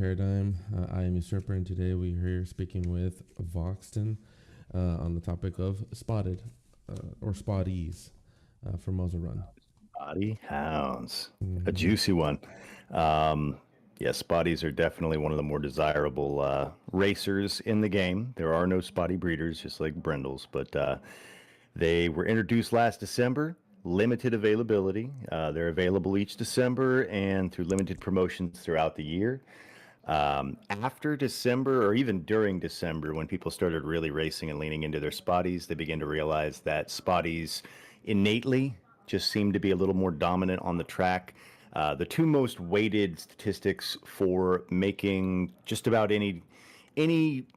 Paradigm. I am Usurper, and today we're here speaking with Voxton on the topic of spotted or spotties for muzzle run. Spotty hounds. A Mm-hmm. juicy one. Um, yeah, spotties are definitely one of the more desirable racers in the game. There are no spotty breeders, just like brindles, but they were introduced last December. Limited availability. They're available each December and through limited promotions throughout the year. After December, or even during December, when people started really racing and leaning into their spotties, they began to realize that spotties innately just seem to be a little more dominant on the track. The two most weighted statistics for making just about any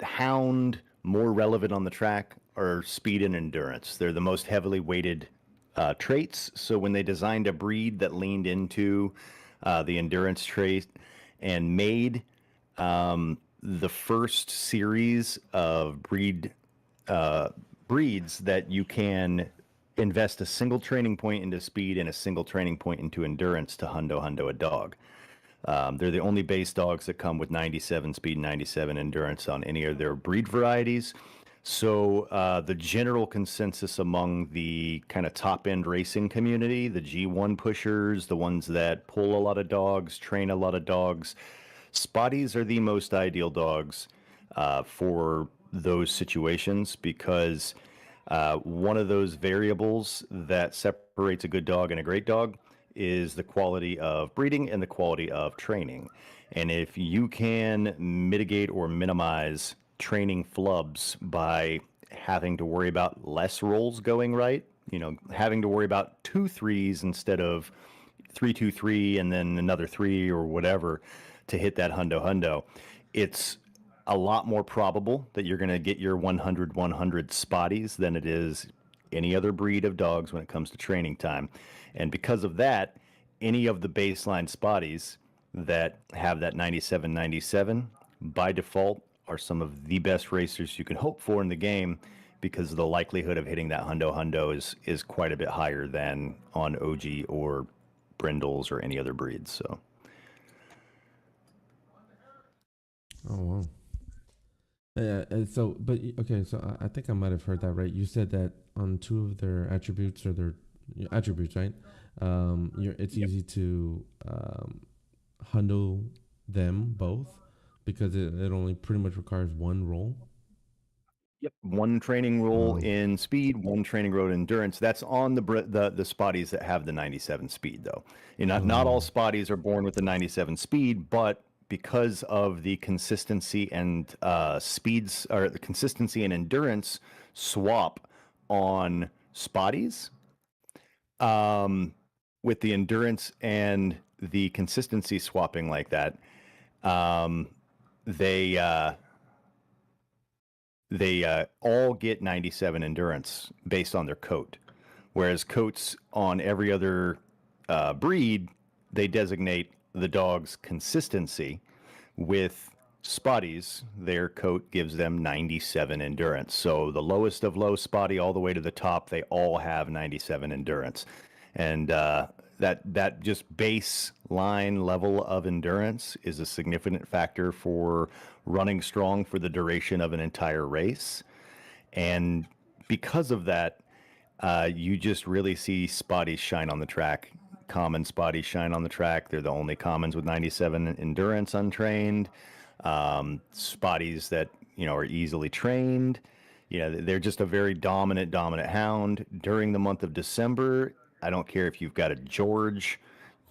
hound more relevant on the track are speed and endurance. They're the most heavily weighted traits. So when they designed a breed that leaned into the endurance trait and made the first series of breeds that you can invest a single training point into speed and a single training point into endurance to hundo a dog. They're the only base dogs that come with 97 speed and 97 endurance on any of their breed varieties. So the general consensus among the kind of top end racing community, the G1 pushers, the ones that pull a lot of dogs, train a lot of dogs, spotties are the most ideal dogs for those situations because one of those variables that separates a good dog and a great dog is the quality of breeding and the quality of training. And if you can mitigate or minimize training flubs by having to worry about less rolls going right, having to worry about 2 3s instead of 3 2 3 and then another three or whatever to hit that hundo, it's a lot more probable that you're going to get your 100 spotties than it is any other breed of dogs when it comes to training time. And because of that, any of the baseline spotties that have that 97 by default are some of the best racers you can hope for in the game because the likelihood of hitting that hundo is quite a bit higher than on OG or brindles or any other breeds. So Oh wow. Yeah. Okay. So I think I might have heard that right. You said that on two of their attributes or their attributes, right? It's yep. easy to handle them both because it only pretty much requires one roll. Yep. One training rule Oh. in speed, one training rule in endurance. That's on the spotties that have the 97 speed, though. Not all Oh. spotties are born with the 97 speed, but because of the consistency and speeds or the consistency and endurance swap on spotties, um, with the endurance and the consistency swapping like that, um, they all get 97 endurance based on their coat. Whereas coats on every other breed, they designate the dog's consistency. With spotties, their coat gives them 97 endurance. So the lowest of low spotty all the way to the top, they all have 97 endurance. And that just baseline level of endurance is a significant factor for running strong for the duration of an entire race. And because of that, you just really see spotties shine on the track. Common spotties shine on the track. They're the only commons with 97 endurance untrained. Spotties that are easily trained. They're just a very dominant hound during the month of December. I don't care if you've got a George,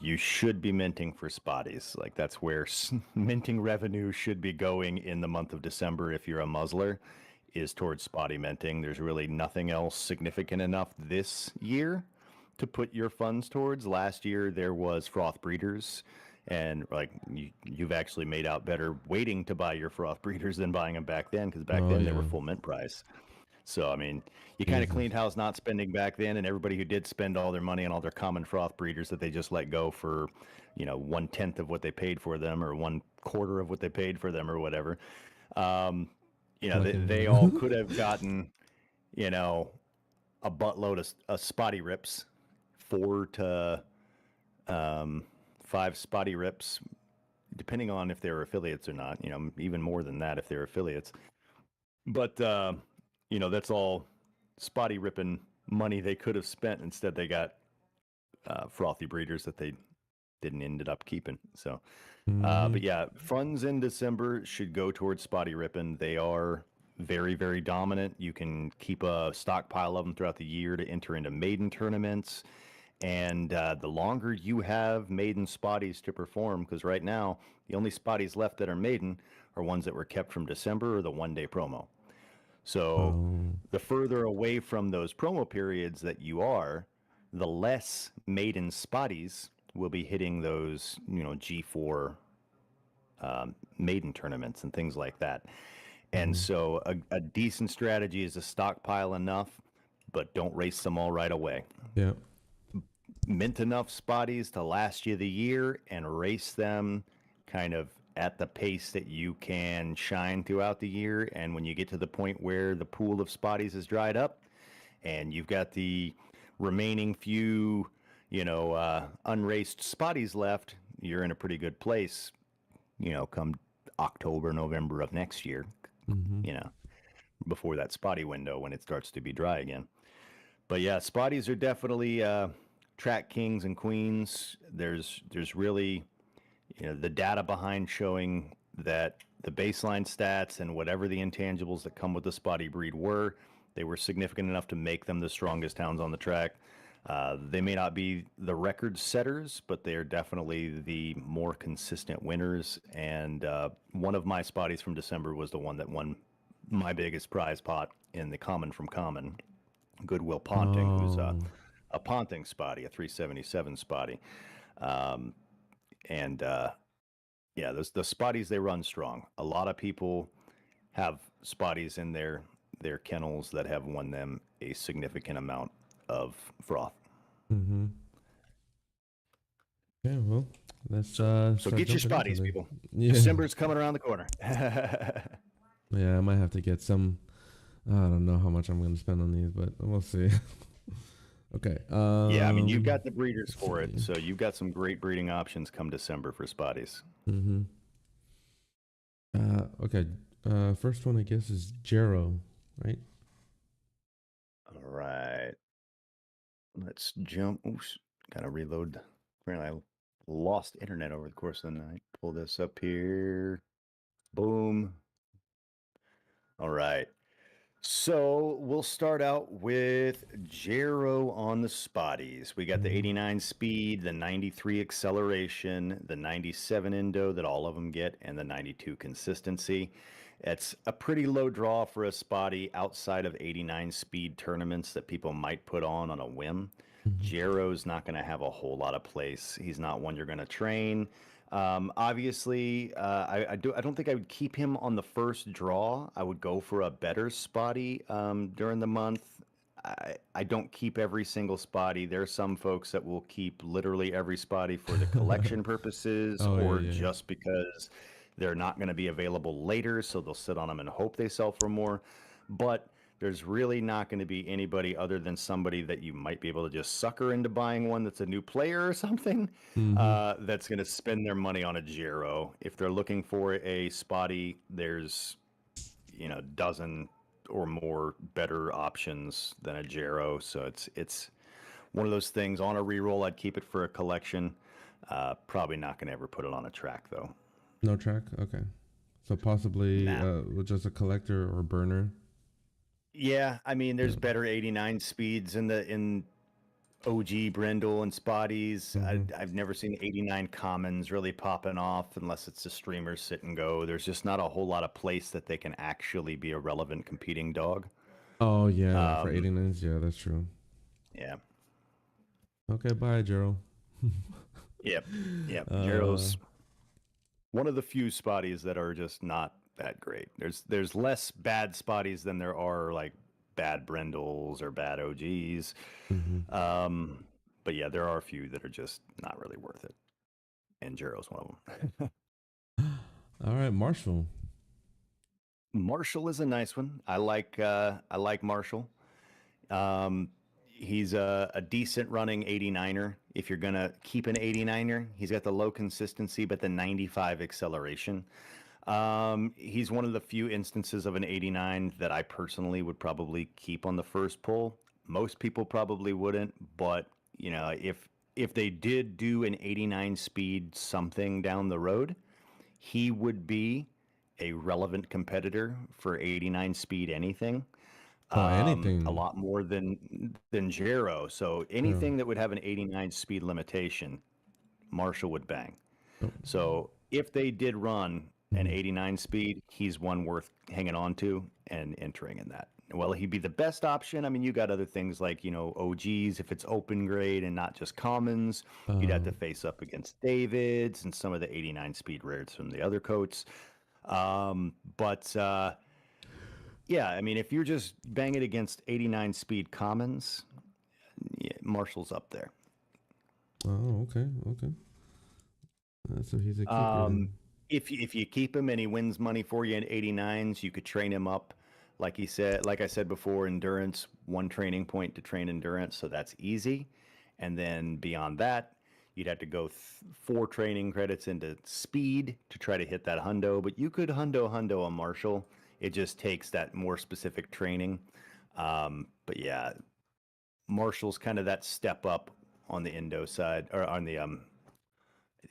you should be minting for spotties. Like that's where minting revenue should be going in the month of December if you're a muzzler, is towards spotty minting. There's really nothing else significant enough this year to put your funds towards. Last year there was froth breeders, and like you've actually made out better waiting to buy your froth breeders than buying them back then, because back Oh then they were yeah. full mint price. So I mean, you kind of Jesus. cleaned house not spending back then, and everybody who did spend all their money on all their common froth breeders that they just let go for, 1/10 of what they paid for them, or 1/4 of what they paid for them, or whatever. Um, they all Fucking. could have gotten, you know, a buttload of spotty rips, 4 to 5 spotty rips, depending on if they're affiliates or not. Even more than that if they're affiliates. But that's all spotty ripping money they could have spent. Instead, they got frothy breeders that they didn't ended up keeping. So, but yeah, funds in December should go towards spotty ripping. They are very, very dominant. You can keep a stockpile of them throughout the year to enter into maiden tournaments. And the longer you have maiden spotties to perform, because right now the only spotties left that are maiden are ones that were kept from December or the 1-day promo. So the further away from those promo periods that you are, the less maiden spotties will be hitting those, G4 maiden tournaments and things like that. And so a decent strategy is to stockpile enough, but don't race them all right away. Yeah. Mint enough spotties to last you the year and race them kind of at the pace that you can shine throughout the year. And when you get to the point where the pool of spotties is dried up and you've got the remaining few, unraced spotties left, you're in a pretty good place, come October, November of next year, before that spotty window when it starts to be dry again. But yeah, spotties are definitely track kings and queens. There's really, the data behind showing that the baseline stats and whatever the intangibles that come with the spotty breed they were significant enough to make them the strongest hounds on the track. They may not be the record setters, but they are definitely the more consistent winners. And one of my spotties from December was the one that won my biggest prize pot in the Common from Common, Goodwill Ponting, who's a Ponting spotty, a 377 spotty. Yeah, the spotties, they run strong. A lot of people have spotties in their kennels that have won them a significant amount of froth. Yeah, well, let's so get your spotties, people. Yeah. December's coming around the corner. Yeah, I might have to get some. I don't know how much I'm going to spend on these, but we'll see. Okay. Yeah, I mean, you've got the breeders for it, so you've got some great breeding options come December for spotties. Okay. First one, I guess, is Jerro, right? All right. Let's jump. Oops, gotta reload. Apparently, I lost internet over the course of the night. Pull this up here. Boom. All right. So we'll start out with Jerro on the spotties. We got the 89 speed, the 93 acceleration, the 97 endo that all of them get, and the 92 consistency. It's a pretty low draw for a spotty outside of 89 speed tournaments that people might put on a whim. Jerro's not going to have a whole lot of place. He's not one you're going to train. Obviously, I don't think I would keep him on the first draw. I would go for a better spotty during the month. I don't keep every single spotty. There are some folks that will keep literally every spotty for the collection purposes just because they're not going to be available later, so they'll sit on them and hope they sell for more. But there's really not going to be anybody other than somebody that you might be able to just sucker into buying one that's a new player or something that's going to spend their money on a Jerro. If they're looking for a spotty, there's, a dozen or more better options than a Jerro. So it's one of those things on a reroll. I'd keep it for a collection. Probably not going to ever put it on a track, though. No track? Okay. So possibly with just a collector or burner? Yeah, I mean, there's better 89 speeds in OG Brindle and Spotties. I've never seen 89 commons really popping off unless it's a streamer sit and go. There's just not a whole lot of place that they can actually be a relevant competing dog. Oh, yeah, for 89s. Yeah, that's true. Yeah. Okay, bye, Jerro. Yep. Jerro's one of the few Spotties that are just not that great. There's less bad spotties than there are like bad Brindles or bad OGs. But yeah, there are a few that are just not really worth it. And Jerro's one of them. All right, Marshall. Marshall is a nice one. I like Marshall. He's a decent running 89er. If you're going to keep an 89er, he's got the low consistency, but the 95 acceleration. He's one of the few instances of an 89 that I personally would probably keep on the first pull. Most people probably wouldn't, but if they did do an 89 speed something down the road, he would be a relevant competitor for 89 speed anything. Oh, A anything. lot more than Jerro. So Yeah. anything that would have an 89 speed limitation, Marshall would bang. Oh, So if they did run an mhm. 89 speed, he's one worth hanging on to and entering in that. Well, he'd be the best option. I mean, you got other things like, OGs, if it's open grade and not just commons, you'd have to Um, face up against Davids and some of the 89 speed rares from the other coats. But yeah, I mean, if you're just banging against 89 speed commons, yeah, Marshall's up there. oh, okay, okay. So he's a keeper Um, then. if you keep him and he wins money for you in 89s, you could train him up. Like I said before, endurance, one training point to train endurance, so that's easy. And then beyond that, you'd have to go 4 training credits into speed to try to hit that hundo. But you could hundo a Marshall. It just takes that more specific training. But yeah, Marshall's kind of that step up on the Indo side or on the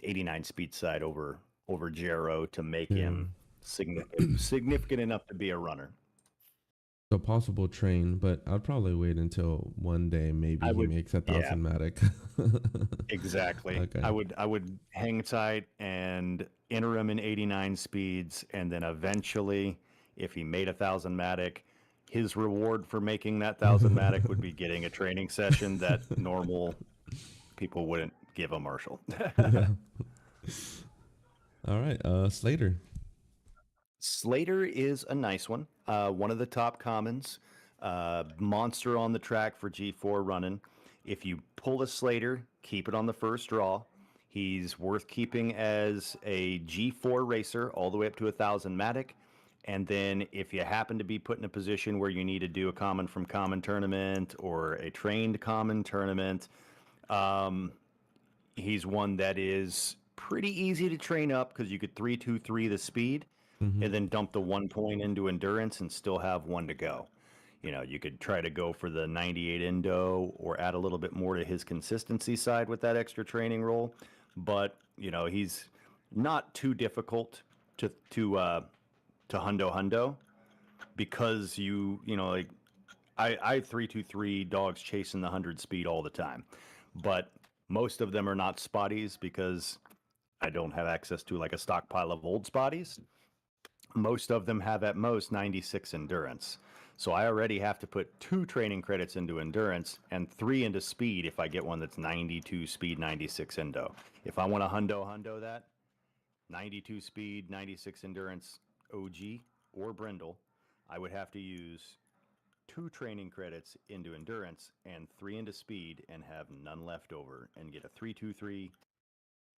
89 speed side over Jerro to make Yeah. him significant enough to be a runner. So possible train, but I'd probably wait until one day maybe I he would, makes a yeah, thousand matic. exactly. Okay. I would hang tight and enter him in 89 speeds, and then eventually, if he made 1,000 matic, his reward for making that 1,000 matic would be getting a training session that normal people wouldn't give a Marshall. Yeah. All right. Slater. Slater is a nice one. One of the top commons. Monster on the track for G4 running. If you pull a Slater, keep it on the first draw. He's worth keeping as a G4 racer all the way up to 1,000 matic. And then if you happen to be put in a position where you need to do a common from common tournament or a trained common tournament, um, he's one that is pretty easy to train up because you could 3-2-3 the speed Mm-hmm. and then dump the 1 point into endurance and still have one to go. You could try to go for the 98 Indo or add a little bit more to his consistency side with that extra training roll. But, he's not too difficult to hundo because like I 3-2-3 dogs chasing the 100 speed all the time. But most of them are not spotties because I don't have access to like a stockpile of old spotties. Most of them have at most 96 endurance. So I already have to put 2 training credits into endurance and 3 into speed if I get one that's 92 speed, 96 endo. If I want to hundo that, 92 speed, 96 endurance OG or Brindle, I would have to use 2 training credits into endurance and 3 into speed and have none left over and get a 3-2-3,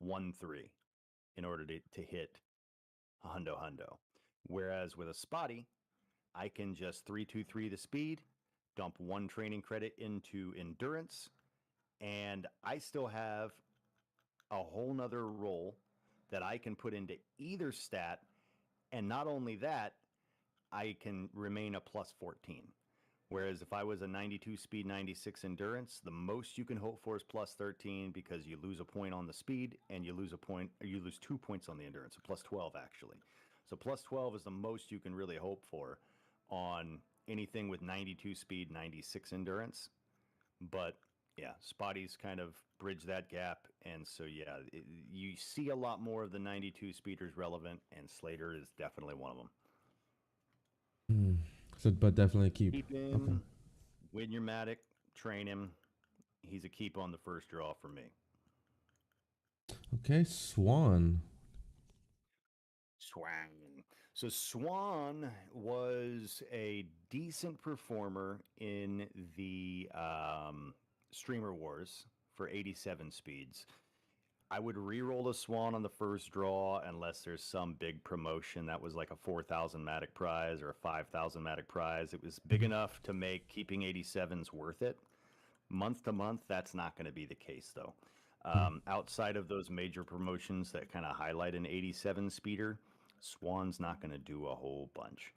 1-3 in order to hit hundo. Whereas with a spotty, I can just 3-2-3 the speed, dump 1 training credit into endurance, and I still have a whole nother roll that I can put into either stat. And not only that, I can remain a plus 14. Whereas if I was a 92 speed, 96 endurance, the most you can hope for is plus 13 because you lose a point on the speed and you lose 2 points on the endurance, so plus 12 actually. So plus 12 is the most you can really hope for on anything with 92 speed, 96 endurance. But yeah, Spotties kind of bridge that gap. And so, yeah, you see a lot more of the 92 speeders relevant, and Slater is definitely one of them. Mm. So, but definitely keep. Keep Okay. him, win your Matic, train him. He's a keep on the first draw for me. Okay. Swan. Swan. So Swan was a decent performer in the Streamer Wars for 87 speeds. I would re-roll a Swan on the first draw unless there's some big promotion that was like a 4,000 Matic prize or a 5,000 Matic prize. It was big Mhm. enough to make keeping 87s worth it. Month to month, that's not going to be the case, though. Mm. Outside of those major promotions that kind of highlight an 87 speeder, Swan's not going to do a whole bunch.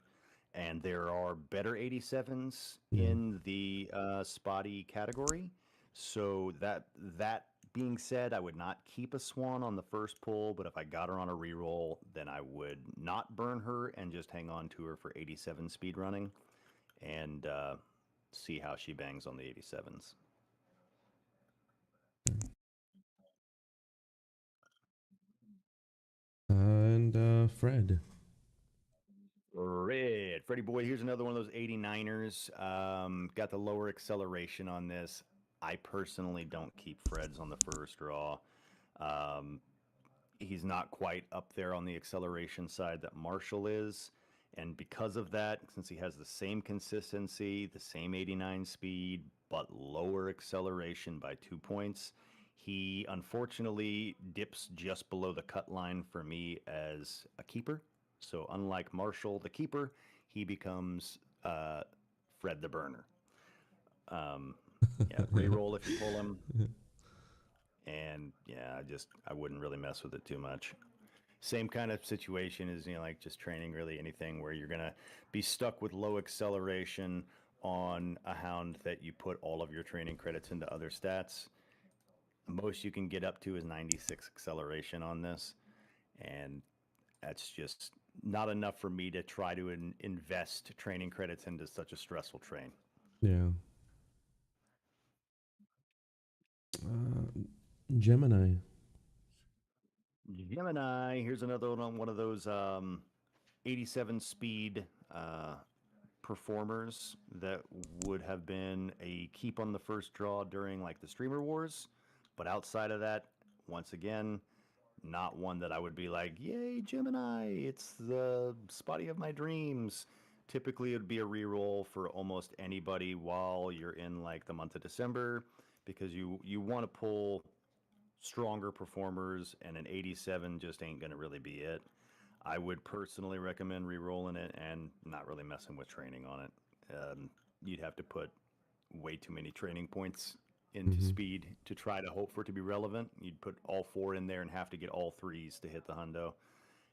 And there are better 87s Yeah. in the spotty category. So that being said, I would not keep a Swan on the first pull, but if I got her on a reroll, then I would not burn her and just hang on to her for 87 speed running and see how she bangs on the 87s. And Fred. Red. Freddie boy, here's another one of those 89ers. Got the lower acceleration on this. I personally don't keep Freds on the first draw. Um, he's not quite up there on the acceleration side that Marshall is. And because of that, since he has the same consistency, the same 89 speed, but lower acceleration by 2 points, he unfortunately dips just below the cut line for me as a keeper. So unlike Marshall, the keeper, he becomes Fred the burner. Yeah, reroll if you pull him. And yeah, I wouldn't really mess with it too much. Same kind of situation as like just training really anything where you're gonna be stuck with low acceleration on a hound that you put all of your training credits into other stats. Most you can get up to is 96 acceleration on this, and that's just not enough for me to try to invest training credits into such a stressful train. Yeah. Gemini. Gemini, here's another one of those 87 speed performers that would have been a keep on the first draw during like the streamer wars, but outside of that, once again, not one that I would be like, yay, Gemini, it's the spotty of my dreams. Typically, it would be a reroll for almost anybody while you're in like the month of December because you want to pull stronger performers, and an 87 just ain't going to really be it. I would personally recommend re-rolling it and not really messing with training on it. You'd have to put way too many training points into Mm-hmm. speed to try to hope for it to be relevant. You'd put all four in there and have to get all threes to hit the hundo,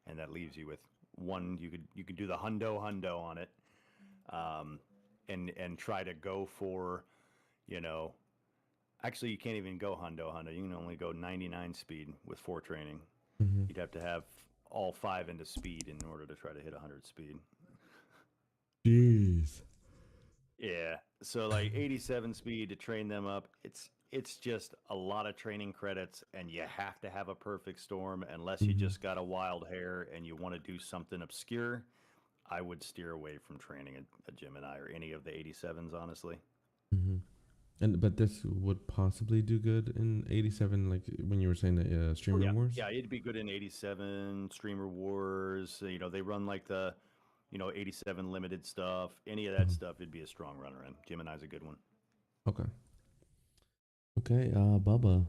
and that leaves you with one. You could do the hundo on it, um, and try to go for, you know. Actually, you can't even go hundo. You can only go 99 speed with 4 training. Mm-hmm. You'd have to have all 5 into speed in order to try to hit 100 speed. Jeez. Yeah. So like 87 speed to train them up, it's just a lot of training credits, and you have to have a perfect storm unless you Mm-hmm. just got a wild hair and you want to do something obscure. I would steer away from training a Gemini or any of the 87s, honestly. Mm-hmm. And but this would possibly do good in 87, like when you were saying the Oh streamer yeah, wars. yeah, it'd be good in 87 Streamer Wars. They run like the 87 limited stuff. Any of that Mhm. stuff, it'd be a strong runner in. Gemini's a good one. Okay. Okay. Bubba.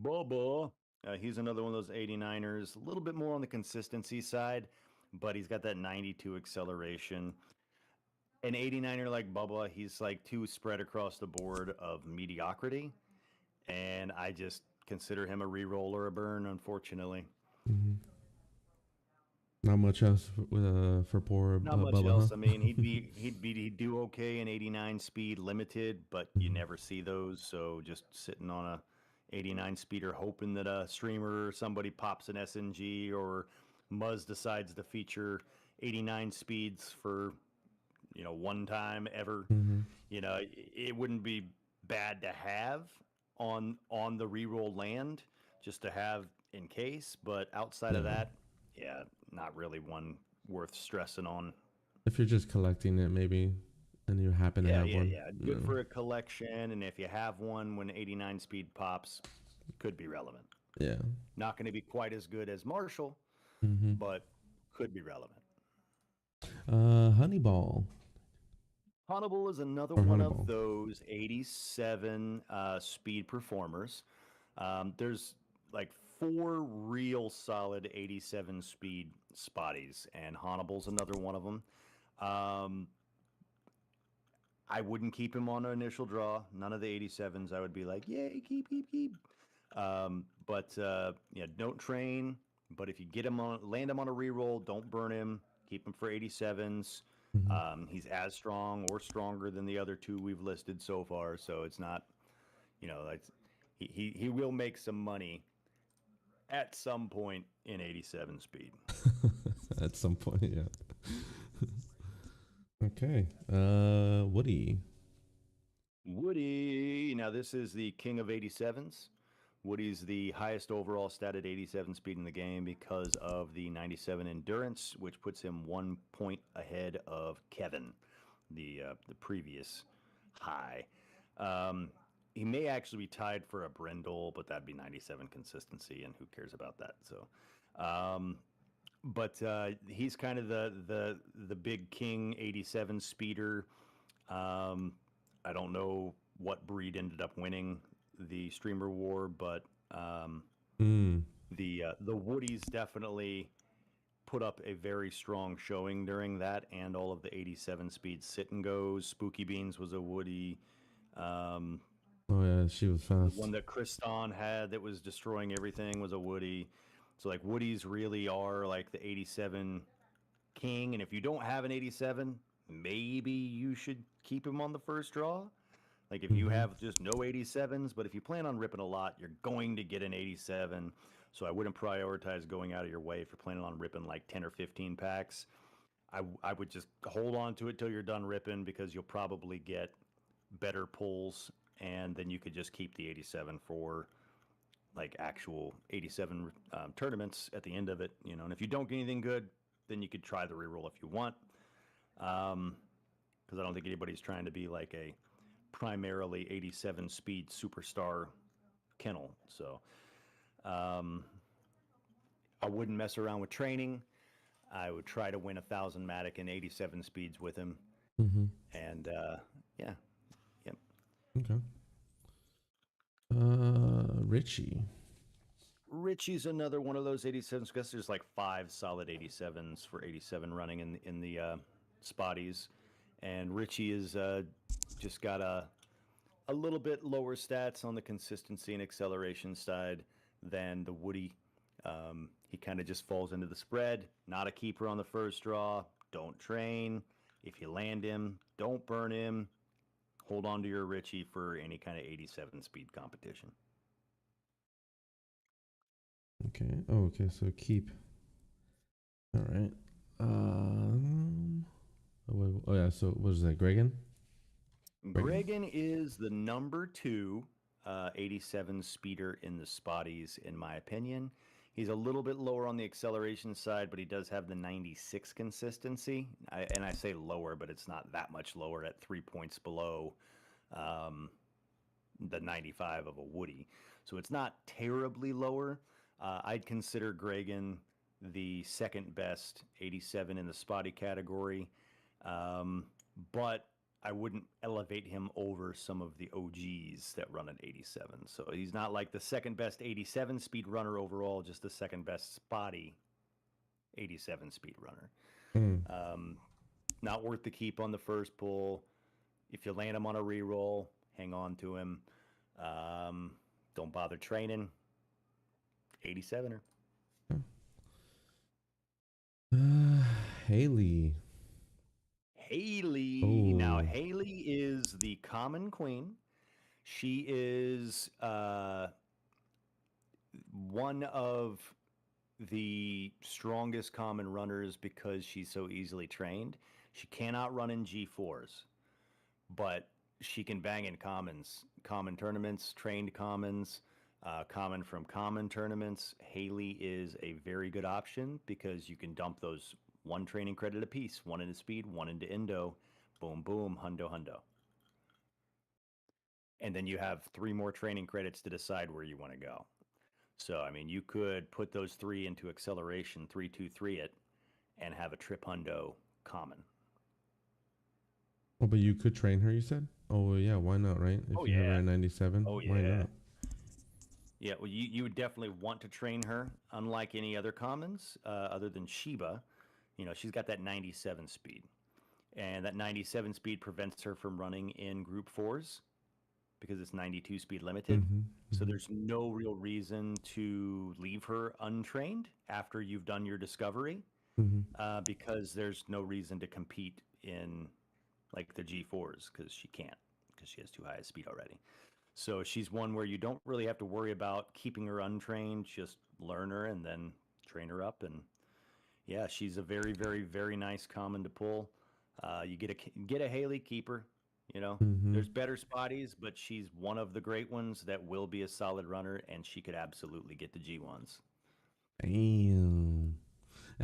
Bubba. He's another one of those 89ers, a little bit more on the consistency side, but he's got that 92 acceleration. An 89er like Bubba, he's like too spread across the board of mediocrity, and I just consider him a reroll or a burn, unfortunately. Mm-hmm. Not much else for poor Not much Bubba, else. I mean, huh? he'd do okay in 89 speed limited, but you Mhm. never see those. So just sitting on a 89 speeder, hoping that a streamer or somebody pops an SNG, or Muzz decides to feature 89 speeds for one time ever. Mhm. It wouldn't be bad to have on the reroll land, just to have in case. But outside of Yeah. that, yeah, not really one worth stressing on. If you're just collecting it, maybe, and you happen to Yeah, have yeah, one. yeah. Good No. for a collection, and if you have one when 89 speed pops, could be relevant. Yeah. Not going to be quite as good as Marshall, Mm-hmm. but could be relevant. Honiball Honiball is another or one of Honiball. those 87 speed performers. There's like 4 real solid 87 speed spotties, and Honiball's another one of them. Um, I wouldn't keep him on an initial draw. None of the 87s. I would be like, yay, keep. Yeah, don't train. But if you get him on, land him on a reroll, don't burn him. Keep him for 87s. Mm-hmm. He's as strong or stronger than the other two we've listed so far. So it's not, like he will make some money at some point in 87 speed. At some point, yeah. Okay. Woody. Woody. Now, this is the king of 87s. Woody's the highest overall stat at 87 speed in the game because of the 97 endurance, which puts him 1 point ahead of Kevin, the previous high. He may actually be tied for a Brindle, but that'd be 97 consistency, and who cares about that? So, he's kind of the big king 87 speeder. I don't know what breed ended up winning the streamer war, but the Woodies definitely put up a very strong showing during that, and all of the 87 speed sit and goes. Spooky Beans was a Woody. Oh yeah, she was fast. The one that Kriston had that was destroying everything was a Woody. So like Woodies really are like the 87 king, and if you don't have an 87, maybe you should keep him on the first draw. Like if you have just no 87s, but if you plan on ripping a lot, you're going to get an 87. So I wouldn't prioritize going out of your way if you're planning on ripping like 10 or 15 packs. I would just hold on to it till you're done ripping because you'll probably get better pulls, and then you could just keep the 87 for like actual 87 tournaments at the end of it, And if you don't get anything good, then you could try the reroll if you want. Because I don't think anybody's trying to be like a primarily 87 speed superstar kennel. So I wouldn't mess around with training. I would try to win 1,000 Matic in 87 speeds with him. And yeah. Yep. Okay. Richie. Richie's another one of those 87s because there's like 5 solid 87s for 87 running in the Spotties. And Richie is just got a little bit lower stats on the consistency and acceleration side than the Woody. He kind of just falls into the spread. Not a keeper on the first draw. Don't train. If you land him, don't burn him. Hold on to your Richie for any kind of 87 speed competition. Okay. Oh, okay. So keep. All right. Oh yeah. So what is that? Gregan? Gregan is the number 2 87 speeder in the Spotties, in my opinion. He's a little bit lower on the acceleration side, but he does have the 96 consistency. I say lower, but it's not that much lower at 3 points below the 95 of a Woody. So it's not terribly lower. I'd consider Gregan the second best 87 in the Spotty category. But I wouldn't elevate him over some of the OGs that run at 87. So he's not like the second best 87 speed runner overall, just the second best Spotty 87 speed runner. Not worth the keep on the first pull. If you land him on a reroll, hang on to him. Don't bother training. 87er. Hayley. Hayley. Ooh. Now, Hayley is the common queen. She is one of the strongest common runners because she's so easily trained. She cannot run in G4s, but she can bang in commons, common tournaments, trained commons, common from common tournaments. Hayley is a very good option because you can dump those 1 training credit apiece, 1 into speed, 1 into Indo, boom, boom, hundo. And then you have 3 more training credits to decide where you want to go. So, I mean, you could put those 3 into acceleration, 3-2-3 it, and have a trip hundo common. Oh, but you could train her, you said? Oh, yeah, why not, right? If you have her at 97, why not? Yeah, well, you would definitely want to train her, unlike any other commons, other than Sheba. She's got that 97 speed. and that 97 speed prevents her from running in Group 4s because it's 92 speed limited. Mm-hmm. So Mm-hmm. there's no real reason to leave her untrained after you've done your discovery, Mm-hmm. because there's no reason to compete in like the G4s because she can't, because she has too high a speed already. So she's one where you don't really have to worry about keeping her untrained. Just learn her and then train her up. And yeah, she's a very, very, very nice common to pull. You get a Hayley, keeper. You know, Mm-hmm. there's better spotties, but she's one of the great ones that will be a solid runner, and she could absolutely get the G1s. Damn.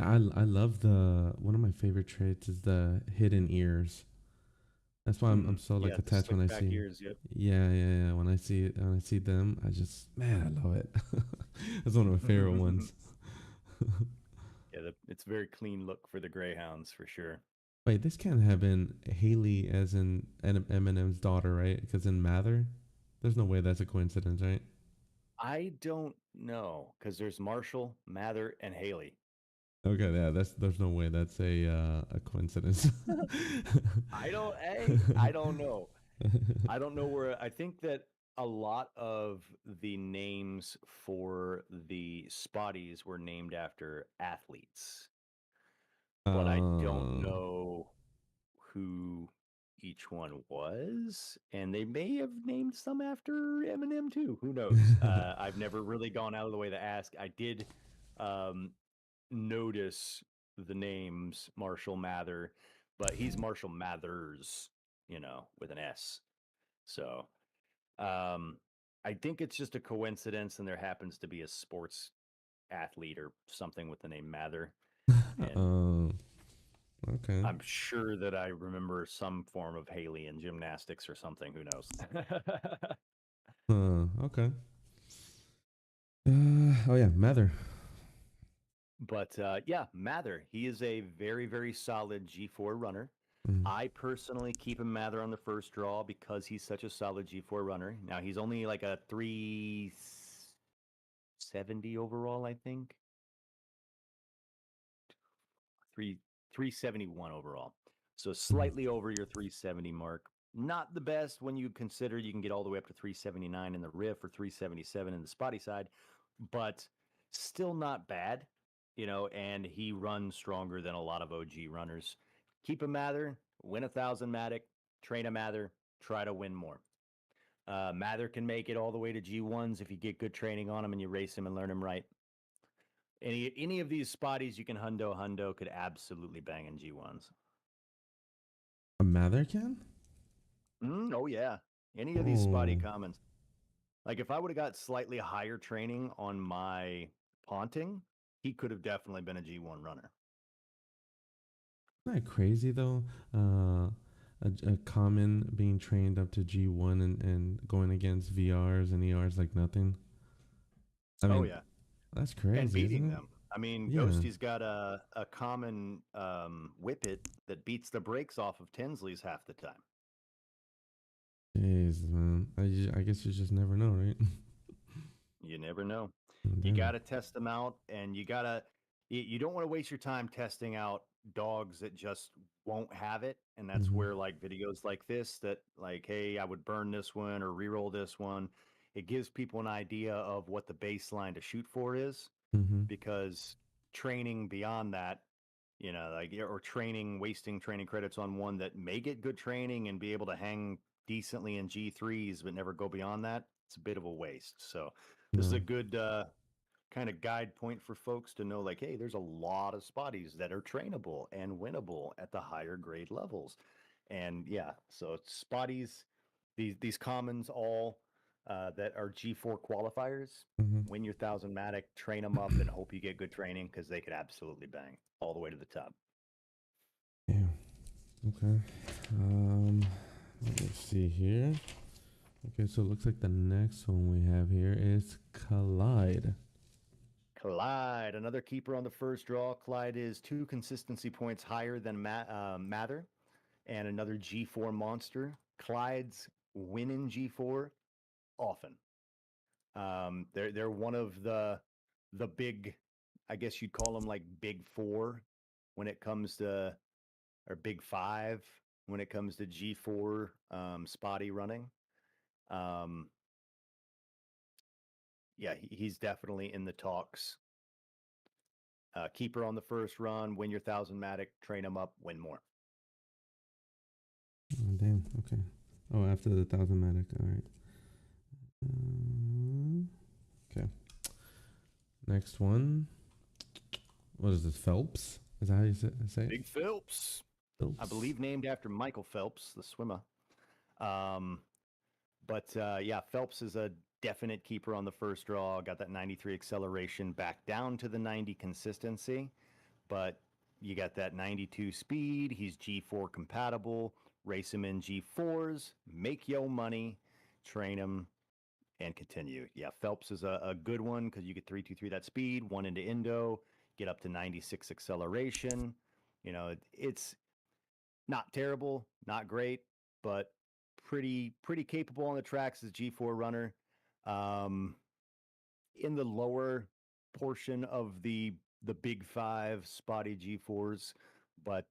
I love the one of my favorite traits is the hidden ears. That's why I'm so like Yeah, the attached when slick I back see. ears. Yep. Yeah, yeah, yeah. When I see them, I just man, I love it. That's one of my favorite ones. Yeah, it's a very clean look for the greyhounds for sure. Wait, this can't have been Hayley as in Eminem's daughter, right? Because in Mather, there's no way that's a coincidence, right? I don't know because there's Marshall, Mather, and Hayley. Okay, yeah, there's no way that's a coincidence. I don't know. I don't know where. I think that a lot of the names for the Spotties were named after athletes, but I don't uh, know who each one was. And they may have named some after Eminem too. Who knows? I've never really gone out of the way to ask. I did um, notice the names Marshall Mather, but he's Marshall Mathers, with an S. So um, I think it's just a coincidence, and there happens to be a sports athlete or something with the name Mather, and uh, okay. I'm sure that I remember some form of Haley in gymnastics or something. Who knows? Okay. Oh yeah, Mather. But yeah, Mather, he is a very, very solid G4 runner. Mm. I personally keep him Mather on the first draw because he's such a solid G4 runner. Now he's only like a 370 overall, I think. Three 371 overall. So Mm. slightly over your 370 mark. Not the best when you consider you can get all the way up to 379 in the riff or 377 in the spotty side, but still not bad, and he runs stronger than a lot of OG runners. Keep a Mather, win 1,000 Matic, train a Mather, try to win more. Mather can make it all the way to G1s if you get good training on him and you race him and learn him right. Any of these spotties you can hundo could absolutely bang in G1s. A Mather can? Oh yeah, any of these spotty Oh, commons. Like if I would have got slightly higher training on my Ponting, he could have definitely been a G1 runner. isn't that crazy though? A common being trained up to G1 and going against VRs and ERs like nothing. I Oh mean, yeah, that's and crazy, isn't beating it? them. I mean, Yeah. Ghosty's got a common whippet that beats the brakes off of Tinsley's half the time. Jeez, man. I guess you just never know, right? You never know. You got Damn. to test them out, and you don't want to waste your time testing out dogs that just won't have it. And that's Mm-hmm. where like videos like this that like, hey, I would burn this one or reroll this one. It gives people an idea of what the baseline to shoot for is, Mm-hmm. because training beyond that, like or wasting training credits on one that may get good training and be able to hang decently in G3s but never go beyond that, it's a bit of a waste. So this is a No. good kind of guide point for folks to know, like, hey, there's a lot of spotties that are trainable and winnable at the higher grade levels. And yeah, so spotties, these commons, all that are G4 qualifiers, Mm-hmm. win your 1,000 Matic, train them up, and hope you get good training because they could absolutely bang all the way to the top. Yeah. Okay. Let me see here. Okay, so it looks like the next one we have here is Clyde. Clyde, another keeper on the first draw. Clyde is 2 consistency points higher than Mather, and another G4 monster. Clyde's win in G4 often. They're one of the big, I guess you'd call them like big four when it comes to or big five when it comes to G4 spotty running. Yeah, he's definitely in the talks. Keeper on the first run, win your 1,000 Matic, train him up, win more. Oh, damn. Okay. Oh, after the 1,000 Matic. All right. Okay. Next one. What is this? Phelps? Is that how you say it? Big Phelps. Phelps. I believe named after Michael Phelps, the swimmer. But yeah, Phelps is a definite keeper on the first draw. Got that 93 acceleration, back down to the 90 consistency. But you got that 92 speed. He's G4 compatible. Race him in G4s. Make yo money. Train him and continue. Yeah, Phelps is a good one because you get 323 that speed, one into Indo, get up to 96 acceleration. You know, it's not terrible, not great, but pretty capable on the tracks as G4 runner. In the lower portion of the big five spotty G4s, but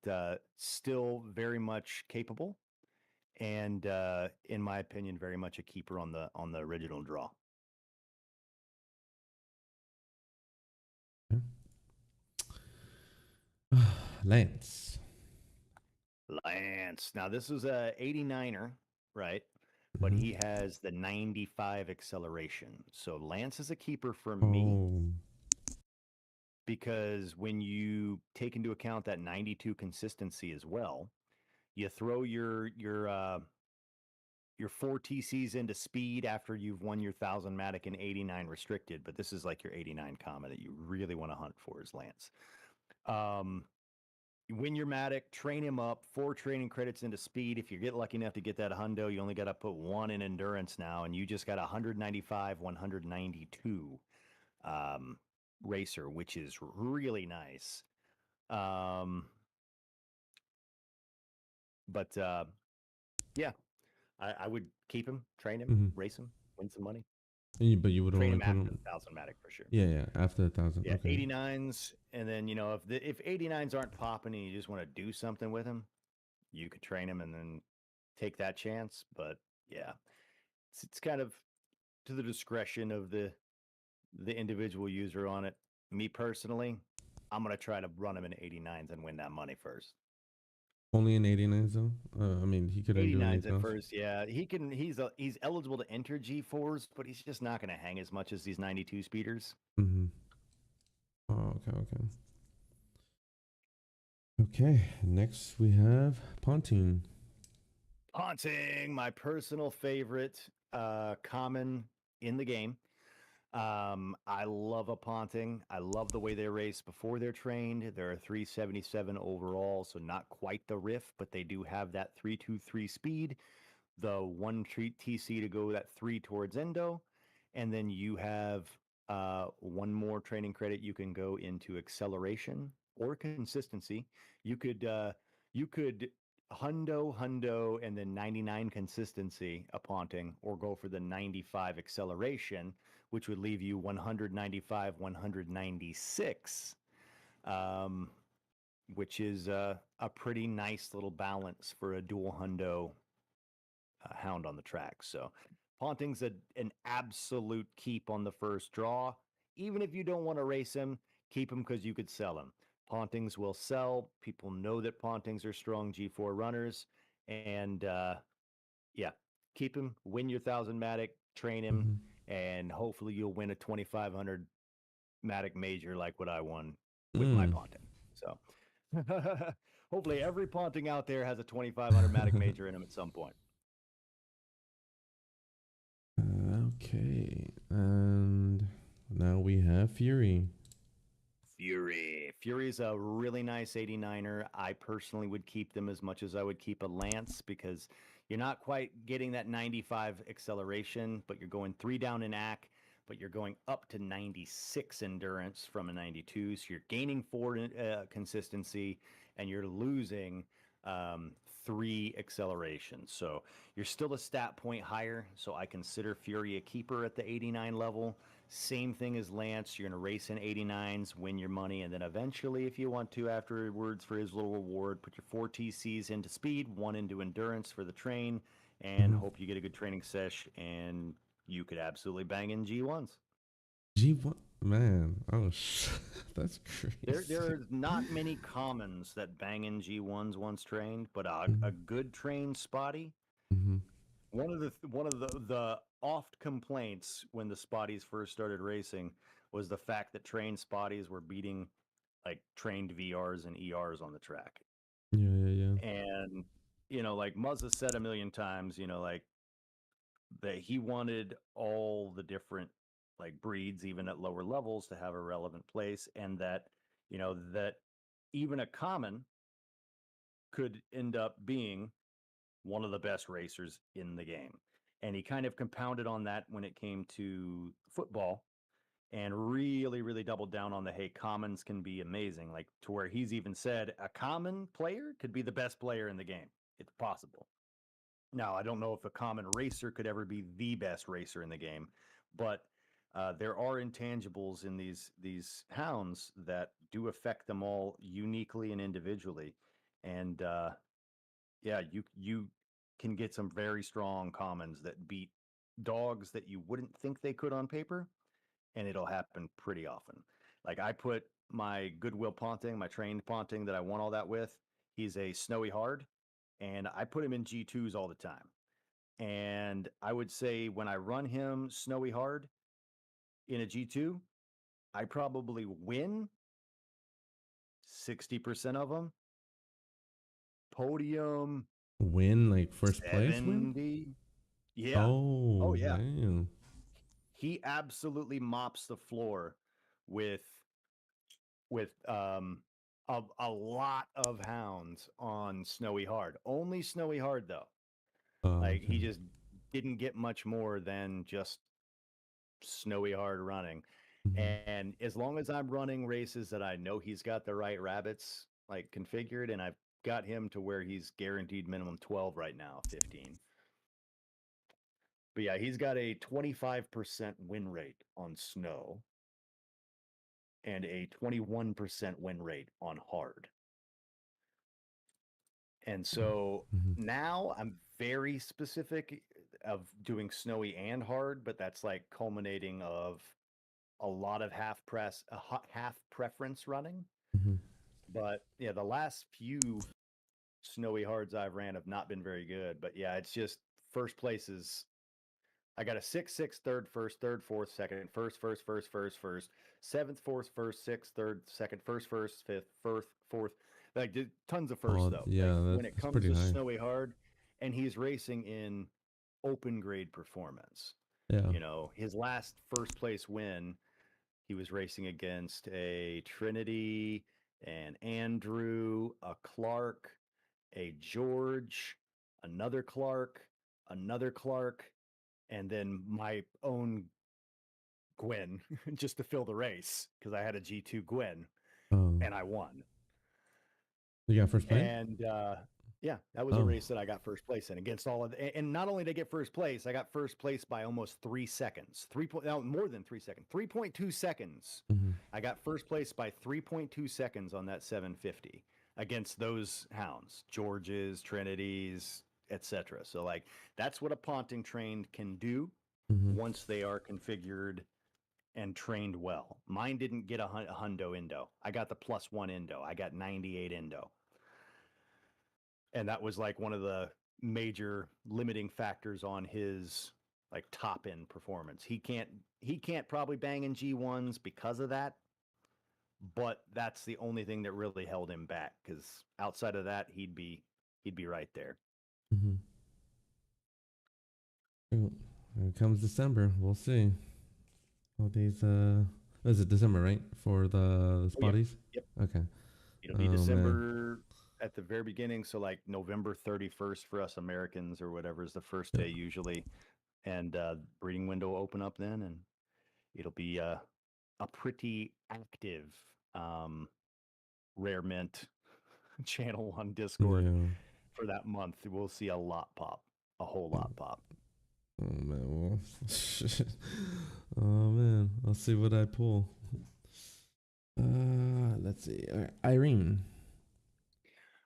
still very much capable. And in my opinion, very much a keeper on the original draw. Lance. Lance. Now this is a 89er, right? But he has the 95 acceleration. So Lance is a keeper for me because when you take into account that 92 consistency as well, you throw your 4 TCs into speed after you've won your 1,000 Matic and 89 restricted, but this is like your 89 comma that you really want to hunt for is Lance. You win your Matic, train him up, 4 training credits into speed. If you get lucky enough to get that hundo, you only got to put 1 in endurance now, and you just got 195, 192 racer, which is really nice. But yeah, I would keep him, train him, race him, win some money. But you would train only him put after him... the 1,000 Matic for sure. Yeah, after the 1,000. Yeah, okay. 89s, and then if 89s aren't popping and you just want to do something with him, you could train him and then take that chance. But yeah, it's kind of to the discretion of the individual user on it. Me personally, I'm gonna try to run him in 89s and win that money first. Only in 89s though. I mean, he couldn't do 89s anything at else. first. Yeah, he can. He's eligible to enter G4s, but he's just not going to hang as much as these 92 speeders. Oh, okay. Okay, next we have Ponting. Ponting, my personal favorite common in the game. I love a Ponting. I love the way they race before they're trained. They're a 377 overall, so not quite the riff, but they do have that 323 speed, the 1 TC to go that 3 towards endo, and then you have 1 more training credit you can go into acceleration or consistency. You could hundo and then 99 consistency a Ponting, or go for the 95 acceleration, which would leave you 195 196, which is a pretty nice little balance for a dual hundo hound on the track. So Ponting's an absolute keep on the first draw. Even if you don't want to race him, keep him because you could sell him. Pontings will sell. People know that Pontings are strong G4 runners. And yeah, keep him, win your 1,000 Matic, train him, and hopefully you'll win a 2,500 Matic major like what I won with my Ponting. So hopefully every Ponting out there has a 2,500 Matic major in him at some point. Okay, and now we have Fury. Fury's a really nice 89er. I personally would keep them as much as I would keep a Lance, because you're not quite getting that 95 acceleration, but you're going 3 down in AC, but you're going up to 96 endurance from a 92. So you're gaining 4 consistency, and you're losing 3 acceleration. So you're still a stat point higher. So I consider Fury a keeper at the 89 level. Same thing as Lance. You're going to race in 89s, win your money, and then eventually, if you want to, afterwards for his little reward, put your 4 TCs into speed, 1 into endurance for the train, and Mm-hmm. hope you get a good training sesh, and you could absolutely bang in G1s. G1, man. Oh, that's There crazy. are not many commons that bang in G1s once trained, but Mm-hmm. a good trained spotty. Mm-hmm. One of the oft complaints when the spotties first started racing was the fact that trained spotties were beating like trained VRs and ERs on the track. Yeah, yeah, yeah. And like Muzza said a million times, like that he wanted all the different like breeds, even at lower levels, to have a relevant place, and that even a common could end up being one of the best racers in the game. And he kind of compounded on that when it came to football and really, really doubled down on the hey, commons can be amazing, like to where he's even said a common player could be the best player in the game. It's possible. Now, I don't know if a common racer could ever be the best racer in the game, but there are intangibles in these hounds that do affect them all uniquely and individually. And yeah, you can get some very strong commons that beat dogs that you wouldn't think they could on paper, and it'll happen pretty often. Like I put my Goodwill Ponting, my trained Ponting that I won all that with, he's a snowy hard, and I put him in G2s all the time. And I would say when I run him snowy hard in a G2, I probably win 60% of them. Podium Win, like first place win? 70. Yeah. Oh Oh, yeah. damn. He absolutely mops the floor with with a lot of hounds on snowy hard. Only snowy hard though. Oh, Like he okay. just didn't get much more than just snowy hard running. Mm-hmm. And as long as I'm running races that I know he's got the right rabbits like configured, and I've got him to where he's guaranteed minimum 12 right now, 15. But yeah, he's got a 25% win rate on snow and a 21% win rate on hard. And so Mm-hmm. now I'm very specific of doing snowy and hard, but that's like culminating of a lot of half preference running. Mm-hmm. But yeah, the last few snowy hards I've ran have not been very good. But yeah, it's just first places. I got a 6, 6, third, first, third, fourth, second, first, seventh, fourth, first, sixth, third, second, first, fifth, fourth. Like tons of firsts Oh, though. Like yeah, when it that's comes pretty to high. snowy hard, and he's racing in open grade performance. Yeah. His last first place win, he was racing against a Trinity, an Andrew, a Clark, a George, another Clark, and then my own Gwen just to fill the race because I had a G2 Gwen Oh, and I won. you got first place? And yeah, that was a Oh. race that I got first place in against all of and not only did I get first place, I got first place by almost 3 seconds. No, more than 3 seconds. 3.2 seconds. Mm-hmm. I got first place by 3.2 seconds on that 750 against those hounds, Georges, Trinities, etc. So like that's what a Ponting trained can do Mm-hmm. once they are configured and trained well. Mine didn't get a hundo Indo. I got the +1 Indo. I got 98 Indo. And that was like one of the major limiting factors on his like top end performance. He can't probably bang in G1s because of that, but that's the only thing that really held him back cuz outside of that he'd be right there. Mm-hmm. Well, here comes December. We'll see. All these is it December, right? For the Oh yeah. spotties? Yep. Okay. It'll be Oh man. December at the very beginning, so like November 31st for us Americans or whatever is the first Yeah. day usually, and breeding window will open up then, and it'll be a pretty active um, rare mint channel on Discord Yeah. for that month. We'll see a lot pop, a whole Oh lot pop. man. Well, Oh man, I'll see what I pull. Let's see. All right. Irene.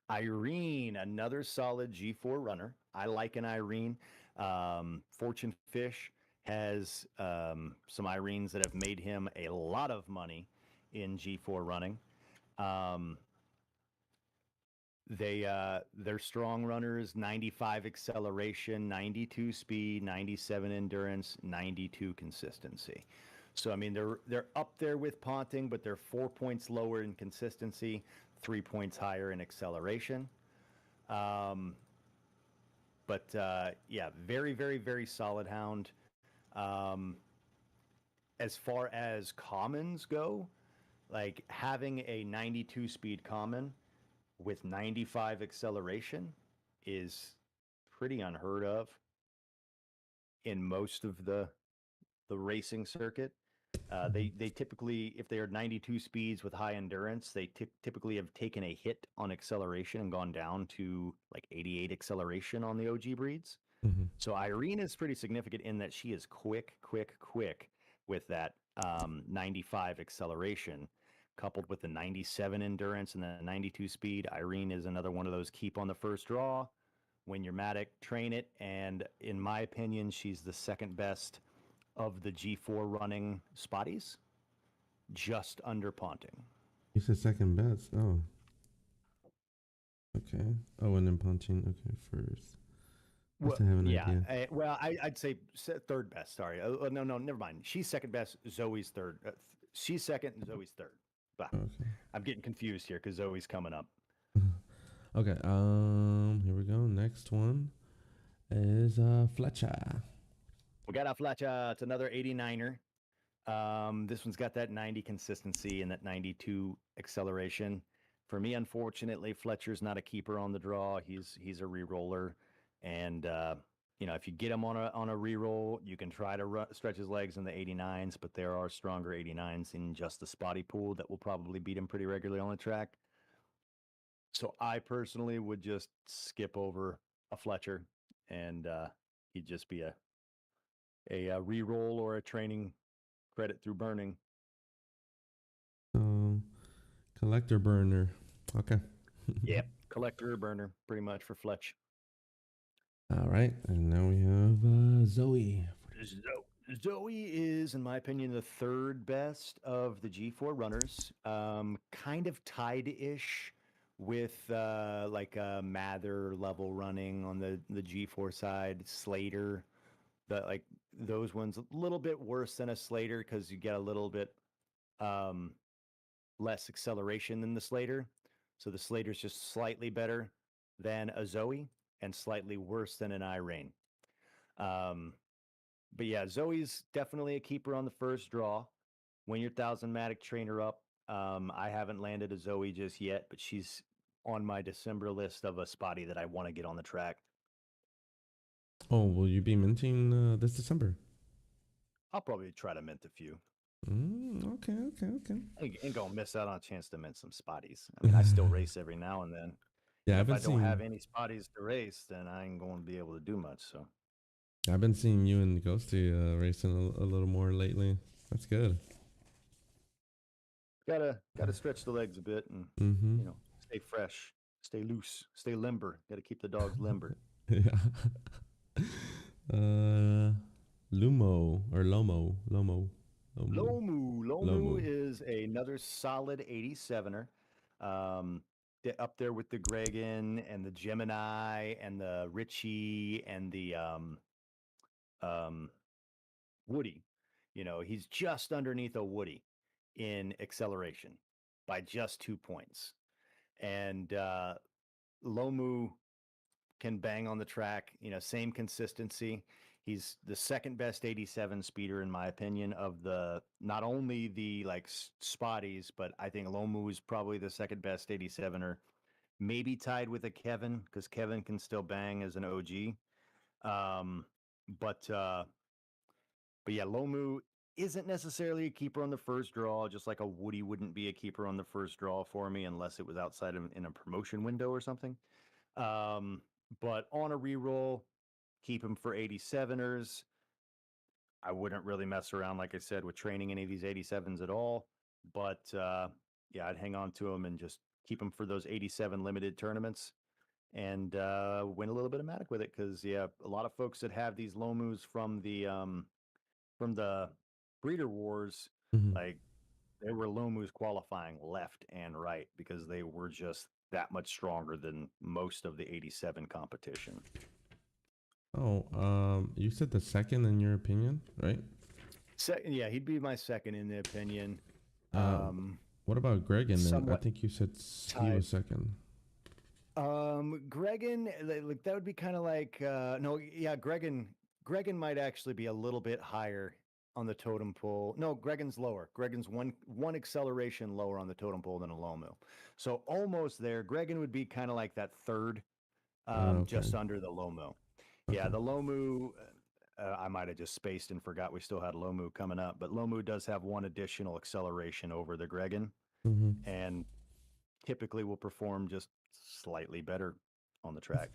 Irene, another solid G4 runner. I like an Irene. Fortune Fish has some Irenes that have made him a lot of money in G4 running. Um, they're strong runners, 95 acceleration, 92 speed, 97 endurance, 92 consistency. So I mean they're up there with Ponting, but they're 4 points lower in consistency, 3 points higher in acceleration. Um, but yeah, very, very, very solid hound. Um, as far as commons go, like having a 92 speed common with 95 acceleration is pretty unheard of in most of the racing circuit. They typically, if they are 92 speeds with high endurance, they typically have taken a hit on acceleration and gone down to like 88 acceleration on the OG breeds. Mm-hmm. So Irene is pretty significant in that she is quick, quick, quick with that 95 acceleration, coupled with the 97 endurance and the 92 speed. Irene is another one of those keep on the first draw. When you're Matic, train it. And in my opinion, she's the second best of the G4 running Spotties, just under Ponting. You said second best. Oh, okay. Oh, and then Ponting. Okay, first. Well, Just to have an yeah. idea. I'd say third best. Sorry. No, no, never mind. She's second best. Zoe's third. She's second, and Zoe's third. Bah, Okay. I'm getting confused here because Zoe's coming up. Okay. Here we go. Next one is Fletcher. We got a Fletcher. It's another 89er. This one's got that 90 consistency and that 92 acceleration. For me, unfortunately, Fletcher's not a keeper on the draw. He's a re-roller, and if you get him on a re-roll, you can try to stretch his legs in the 89s, but there are stronger 89s in just the spotty pool that will probably beat him pretty regularly on the track. So I personally would just skip over a Fletcher, and he'd just be a re-roll or a training credit through burning. So collector burner. Okay. Yep. Collector or burner, pretty much for Fletch. All right, and now we have Zoe. Zoe is, in my opinion, the third best of the G4 runners. Kind of tied-ish with like a Mather level running on the G4 side. Slater, like those ones, a little bit worse than a Slater because you get a little bit um, less acceleration than the Slater. So the Slater's just slightly better than a Zoe and slightly worse than an Irene. Um, but yeah, Zoe's definitely a keeper on the first draw. When your thousand matic trainer up, I haven't landed a Zoe just yet, but she's on my December list of a spotty that I want to get on the track. Oh, will you be minting this December? I'll probably try to mint a few. Okay, okay, okay. I ain't gonna miss out on a chance to mint some spotties. I mean, I still race every now and then. Yeah, And I've if been I don't have seeing. any spotties to race, then I ain't going to be able to do much. So I've been seeing you and Ghosty racing a little more lately. That's good. gotta stretch the legs a bit and Mm-hmm. stay fresh, stay loose, stay limber. Got to keep the dogs limber. Yeah. uh, Lumo or Lomo, Lomu Lomo. is another solid 87er. Um, up there with the Gregan and the Gemini and the Richie and the um, Woody. He's just underneath a Woody in acceleration by just 2 points. And Lomu can bang on the track, same consistency. He's the second best 87 speeder, in my opinion, of the not only the like spotties, but I think Lomu is probably the second best 87er, maybe tied with a Kevin, because Kevin can still bang as an OG. Um, but uh, but yeah, Lomu isn't necessarily a keeper on the first draw, just like a Woody wouldn't be a keeper on the first draw for me unless it was outside of in a promotion window or something. Um, but on a reroll, keep him for 87ers. I wouldn't really mess around, like I said, with training any of these 87s at all. But yeah, I'd hang on to them and just keep them for those 87 limited tournaments and win a little bit of Matic with it. Because yeah, a lot of folks that have these Lomus from the breeder wars, Hmm. like there were Lomus qualifying left and right because they were just that much stronger than most of the 87 competition. Oh, you said the second in your opinion, right? Second, yeah, he'd be my second in the opinion. Uh, Um, what about Gregan then? I Somewhat think you said he tied. was second. Gregan, like that would be kind of like no, yeah, Gregan might actually be a little bit higher on the totem pole. No, Gregan's lower. Gregan's one acceleration lower on the totem pole than a Lomu. So almost there. Gregan would be kind of like that third, Okay. just under the Lomu. Yeah, Okay. the Lomu. I might have just spaced and forgot we still had Lomu coming up, but Lomu does have one additional acceleration over the Gregan, Mm-hmm. and typically will perform just slightly better on the track.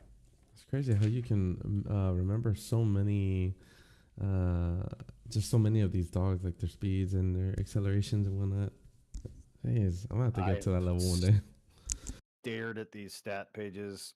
It's crazy how you can remember so many, uh, just so many of these dogs, like their speeds and their accelerations and whatnot. Jeez, I'm gonna have to get I've to that level one day. stared at these stat pages.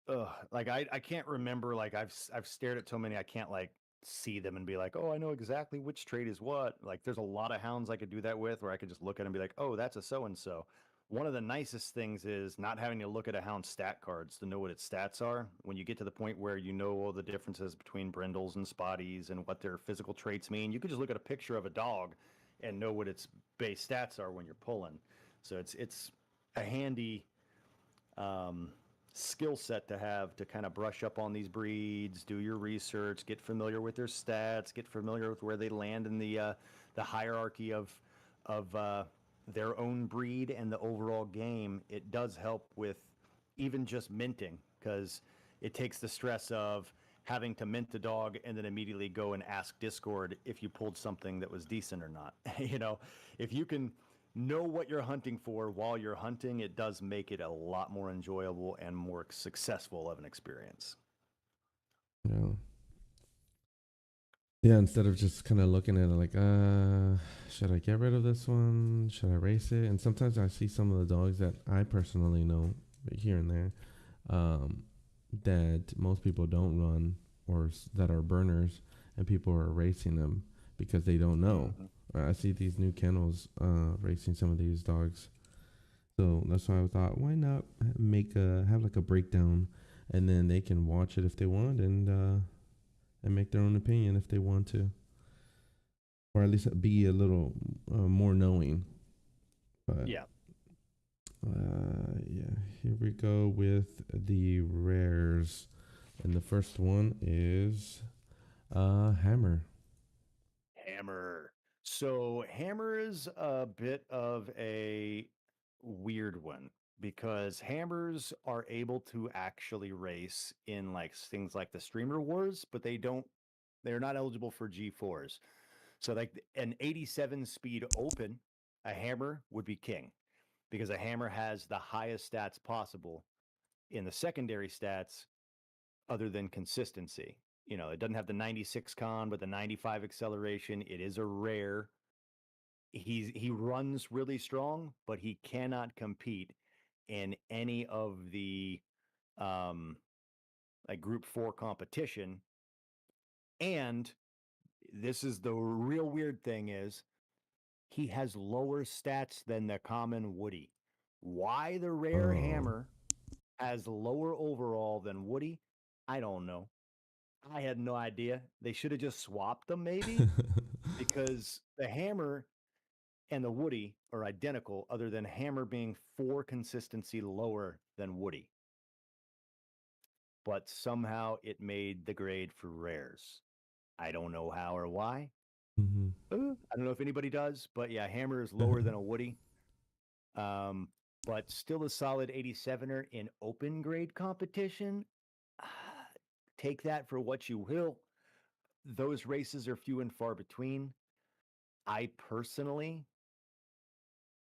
Ugh, like I can't remember. Like I've stared at so many, I can't like see them and be like, oh, I know exactly which trait is what. Like there's a lot of hounds I could do that with, where I could just look at them and be like, oh, that's a so and so. One of the nicest things is not having to look at a hound stat cards to know what its stats are. When you get to the point where you know all the differences between brindles and spotties and what their physical traits mean, you can just look at a picture of a dog and know what its base stats are when you're pulling. So it's a handy um, skill set to have to kind of brush up on these breeds, do your research, get familiar with their stats, get familiar with where they land in the hierarchy of their own breed and the overall game. It does help with even just minting because it takes the stress of having to mint the dog and then immediately go and ask Discord if you pulled something that was decent or not. You know, if you can know what you're hunting for while you're hunting, it does make it a lot more enjoyable and more successful of an experience. Yeah. Yeah, instead of just kind of looking at it like, should I get rid of this one? Should I race it? And sometimes I see some of the dogs that I personally know here and there, um, that most people don't run or that are burners, and people are racing them because they don't know. Mm-hmm. I see these new kennels racing some of these dogs, so that's why I thought, why not make have like a breakdown, and then they can watch it if they want, and make their own opinion if they want to, or at least be a little more knowing. But Yeah. yeah, here we go with the rares, and the first one is hammer. Hammer. So hammer is a bit of a weird one because hammers are able to actually race in like things like the streamer wars, but they're not eligible for G4s. So like an 87 speed open, a hammer would be king because a hammer has the highest stats possible in the secondary stats other than consistency. You know, it doesn't have the 96 con, but the 95 acceleration. It is a rare. He runs really strong, but he cannot compete in any of the um like group 4 competition. And this is the real weird thing is he has lower stats than the common Woody. Why the rare Oh. hammer has lower overall than Woody, I don't know. I had no idea. They should have just swapped them, maybe, because the hammer and the Woody are identical, other than hammer being 4 consistency lower than Woody. But somehow it made the grade for rares. I don't know how or why. Mm-hmm. I don't know if anybody does, but yeah, hammer is lower than a Woody. Um, but still a solid 87er in open grade competition. Take that for what you will. Those races are few and far between. I personally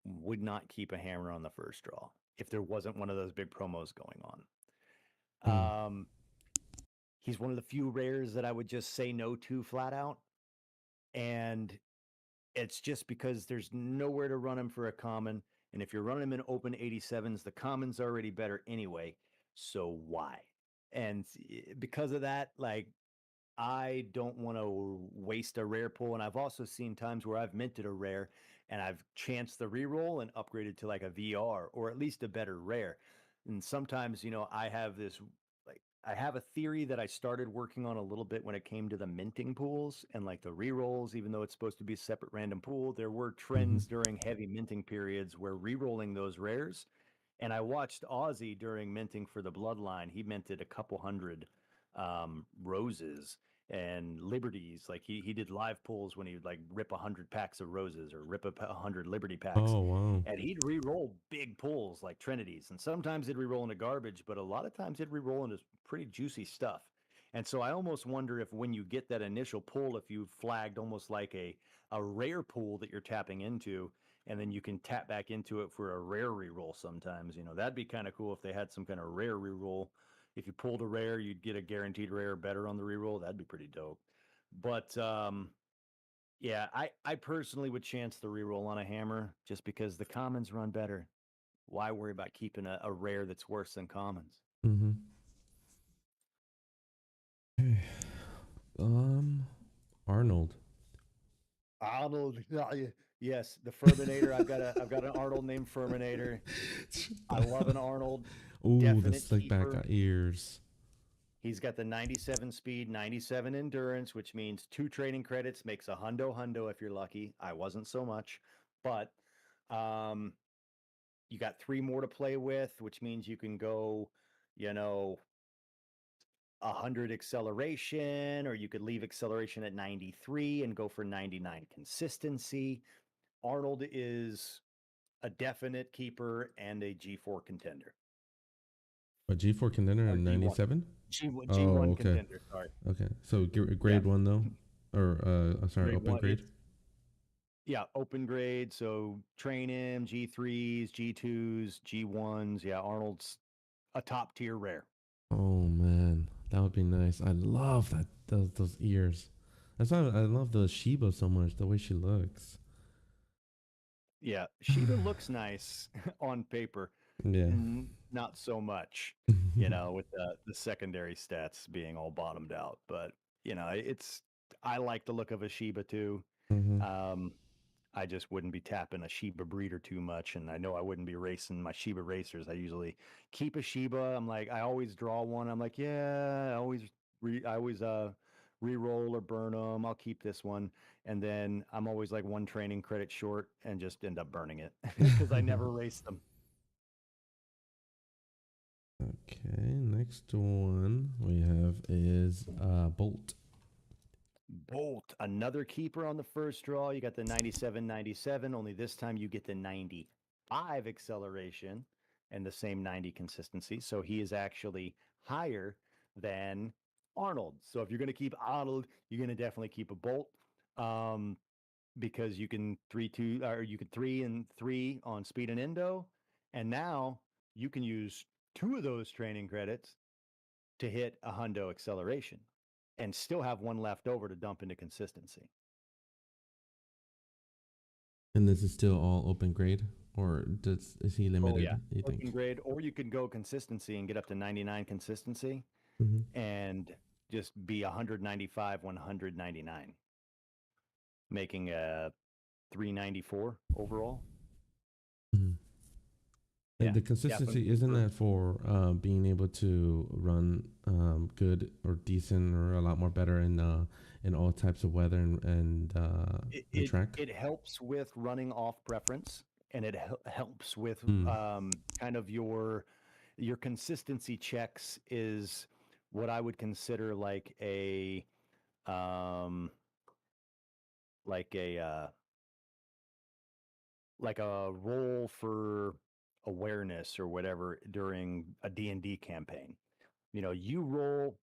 would not keep a hammer on the first draw if there wasn't one of those big promos going Mm. on. He's one of the few rares that I would just say no to flat out. And it's just because there's nowhere to run him for a common. And if you're running him in open 87s, the common's already better anyway. So why? And because of that, like, I don't want to waste a rare pull. And I've also seen times where I've minted a rare and I've chanced the reroll and upgraded to like a VR or at least a better rare. And sometimes, I have this like I have a theory that I started working on a little bit when it came to the minting pools and like the rerolls, even though it's supposed to be a separate random pool. There were Mm-hmm. trends during heavy minting periods where rerolling those rares. And I watched Ozzy during minting for the Bloodline. He minted a couple hundred roses and liberties. Like he did live pulls when he would like rip 100 packs of roses or rip 100 liberty packs, Oh wow. and he'd re-roll big pulls like trinities. And sometimes he'd re-roll into garbage, but a lot of times he'd re-roll into pretty juicy stuff. And so I almost wonder if when you get that initial pull, if you flagged almost like a rare pool that you're tapping into, and then you can tap back into it for a rare reroll sometimes. That'd be kind of cool if they had some kind of rare reroll. If you pulled a rare, you'd get a guaranteed rare better on the reroll. That'd be pretty dope. But yeah, I personally would chance the reroll on a hammer just because the commons run better. Why worry about keeping a rare that's worse than commons? Mm-hmm. Okay. Arnold. Arnold, yes, the Furminator. I've got an Arnold named Furminator. I love an Arnold. Ooh, the Definite slick back keeper. ears. He's got the 97 speed, 97 endurance, which means 2 training credits makes a hundo if you're lucky. I wasn't so much, but um, you got 3 more to play with, which means you can go, you know, 100 acceleration, or you could leave acceleration at 93 and go for 99 consistency. Arnold is a definite keeper and a G4 contender. A G4 contender Or in G1. 97? Oh, G1 okay. contender, sorry. Okay. So Yeah. grade 1 though, or sorry, Grade open one. grade. Yeah, open grade. So train him, G3s, G2s, G1s. Yeah, Arnold's a top tier rare. Oh man, that would be nice. I love that those ears. That's why I love the Shiba so much. The way she looks. Yeah, Sheba looks nice on paper, Yeah. not so much, with the secondary stats being all bottomed out. But I like the look of a Sheba too. Mm-hmm. Um, I just wouldn't be tapping a Shiba breeder too much, and I know I wouldn't be racing my Shiba racers. I usually keep a Shiba. I'm like, I always draw one. I'm like, yeah, I always re-roll or burn them. I'll keep this one, and then I'm always like 1 training credit short, and just end up burning it because I never race them. Okay, next one we have is Bolt. Bolt, another keeper on the first draw. You got the 97, only this time you get the 95 acceleration and the same 90 consistency. So he is actually higher than Arnold. So if you're going to keep Arnold, you're going to definitely keep a Bolt, um, because you can 3-2, or you could 3 and 3 on speed and endo. And now you can use 2 of those training credits to hit a hundo acceleration and still have one left over to dump into consistency. And this is still all open grade, or is he Oh yeah, limited? You open think? grade, or you could go consistency and get up to 99 consistency Mm-hmm. and just be 195, 199, making a 394 overall. Mm-hmm. And Yeah, the consistency definitely. isn't that for being able to run good or decent or a lot more better in all types of weather It, and it track. it helps with running off preference, and it helps with Mm. kind of your consistency checks is what I would consider um like a uh like a role for awareness or whatever during a D&D campaign. You roll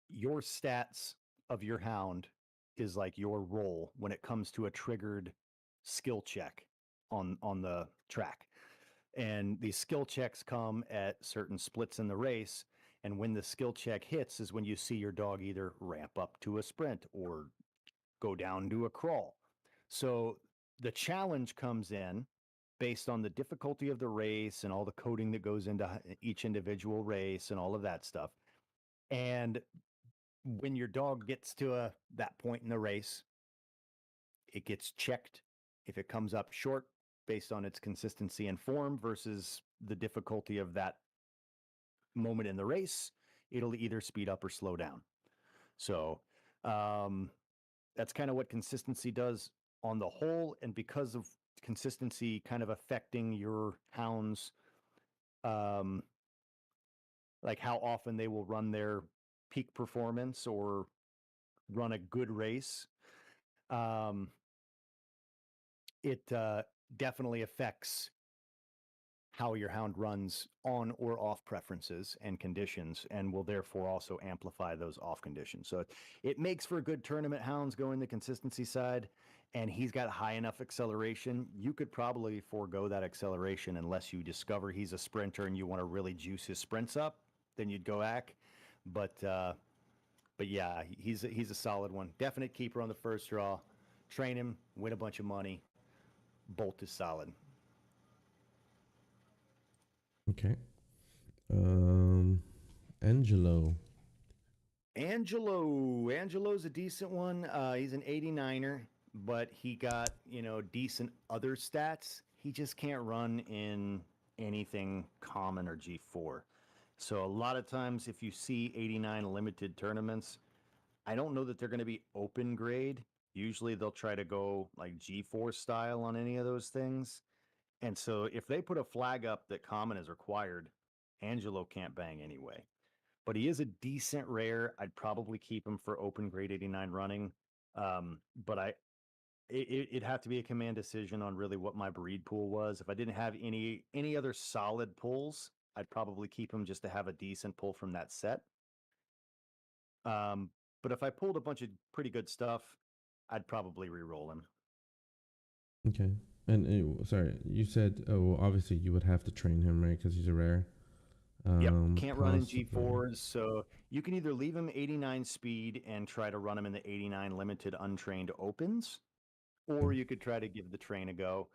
your stats of your hound is like your role when it comes to a triggered skill check on the track. And these skill checks come at certain splits in the race. And when the skill check hits is when you see your dog either ramp up to a sprint or go down to a crawl. So the challenge comes in based on the difficulty of the race and all the coding that goes into each individual race and all of that stuff. And when your dog gets to that point in the race, it gets checked. If it comes up short based on its consistency and form versus the difficulty of that moment in the race, it'll either speed up or slow down. So that's kind of what consistency does on the whole. And because of consistency kind of affecting your hounds, like how often they will run their peak performance or run a good race, it definitely affects how your hound runs on or off preferences and conditions, and will therefore also amplify those off conditions. So it makes for good tournament hounds going the consistency side, and he's got high enough acceleration. You could probably forego that acceleration unless you discover he's a sprinter and you want to really juice his sprints up, then you'd go ack. But yeah, he's a solid one. Definite keeper on the first draw. Train him, win a bunch of money. Bolt is solid. Okay. Angelo. Angelo's a decent one. He's an 89er, but he got, decent other stats. He just can't run in anything common or G4. So a lot of times if you see 89 limited tournaments, I don't know that they're going to be open grade. Usually they'll try to go like G4 style on any of those things. And so if they put a flag up that common is required, Angelo can't bang anyway. But he is a decent rare. I'd probably keep him for open grade 89 running. But it'd have to be a command decision on really what my breed pool was. If I didn't have any other solid pulls, I'd probably keep him just to have a decent pull from that set. But if I pulled a bunch of pretty good stuff, I'd probably re-roll him. Okay. And sorry, you said, well, obviously you would have to train him, right? Because he's a rare. Yep, can't run in G4s, so you can either leave him 89 speed and try to run him in the 89 limited untrained opens, or you could try to give the train a go.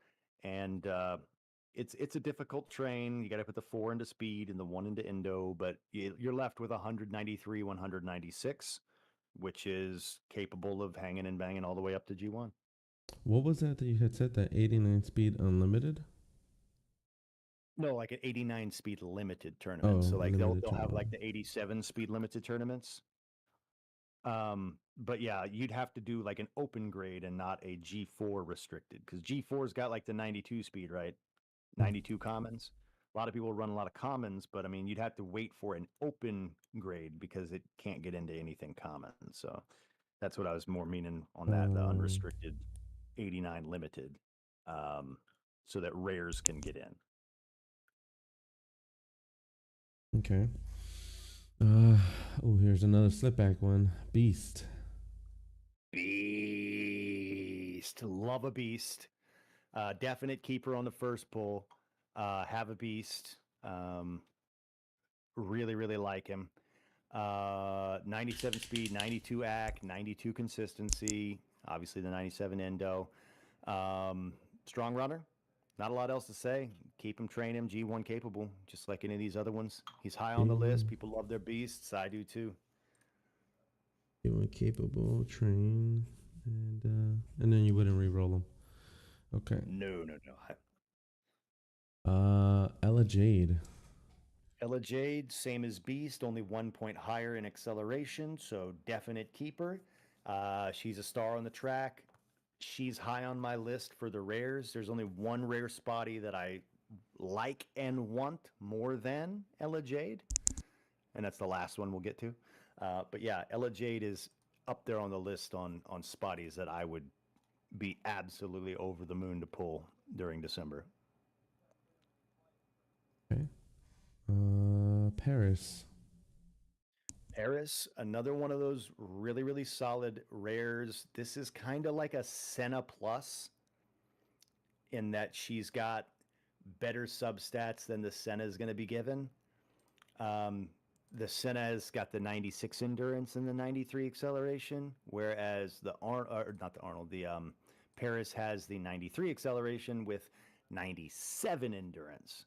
And it's a difficult train. You got to put the 4 into speed and the 1 into Indo, but you're left with 193, 196, which is capable of hanging and banging all the way up to G1. What was that you had said, that 89 speed unlimited? No, like an 89 speed limited tournament. So like they'll have like the 87 speed limited tournaments. But yeah, you'd have to do like an open grade and not a G4 restricted, because G4's got like the 92 speed, right? 92 commons. A lot of people run a lot of commons, but I mean, you'd have to wait for an open grade because it can't get into anything common. So that's what I was more meaning on that, the unrestricted 89 limited, so that rares can get in. Okay. Here's another slipback one. Beast. Love a beast. Definite keeper on the first pull. Have a beast. Really, really like him. 97 speed, 92 AC, 92 consistency. Obviously the 97 endo. Strong runner. Not a lot else to say. Keep him, train him, G1 capable, just like any of these other ones. He's high on the list. People love their beasts. I do too. G1 capable, train, and then you wouldn't re-roll them. Okay. No. Ella-Jade. Ella-Jade, same as Beast, only 1 point higher in acceleration, so definite keeper. She's a star on the track. She's high on my list for the rares. There's only one rare spotty that I like and want more than Ella-Jade, and that's the last one we'll get to. But yeah, Ella-Jade is up there on the list on spotties that I would be absolutely over the moon to pull during December. Okay. Paris. Another one of those really, really solid rares. This is kind of like a Senna Plus in that she's got better substats than the Senna is going to be given. the Senna's got the 96 endurance and the 93 acceleration, whereas not the Arnold, the Paris has the 93 acceleration with 97 endurance.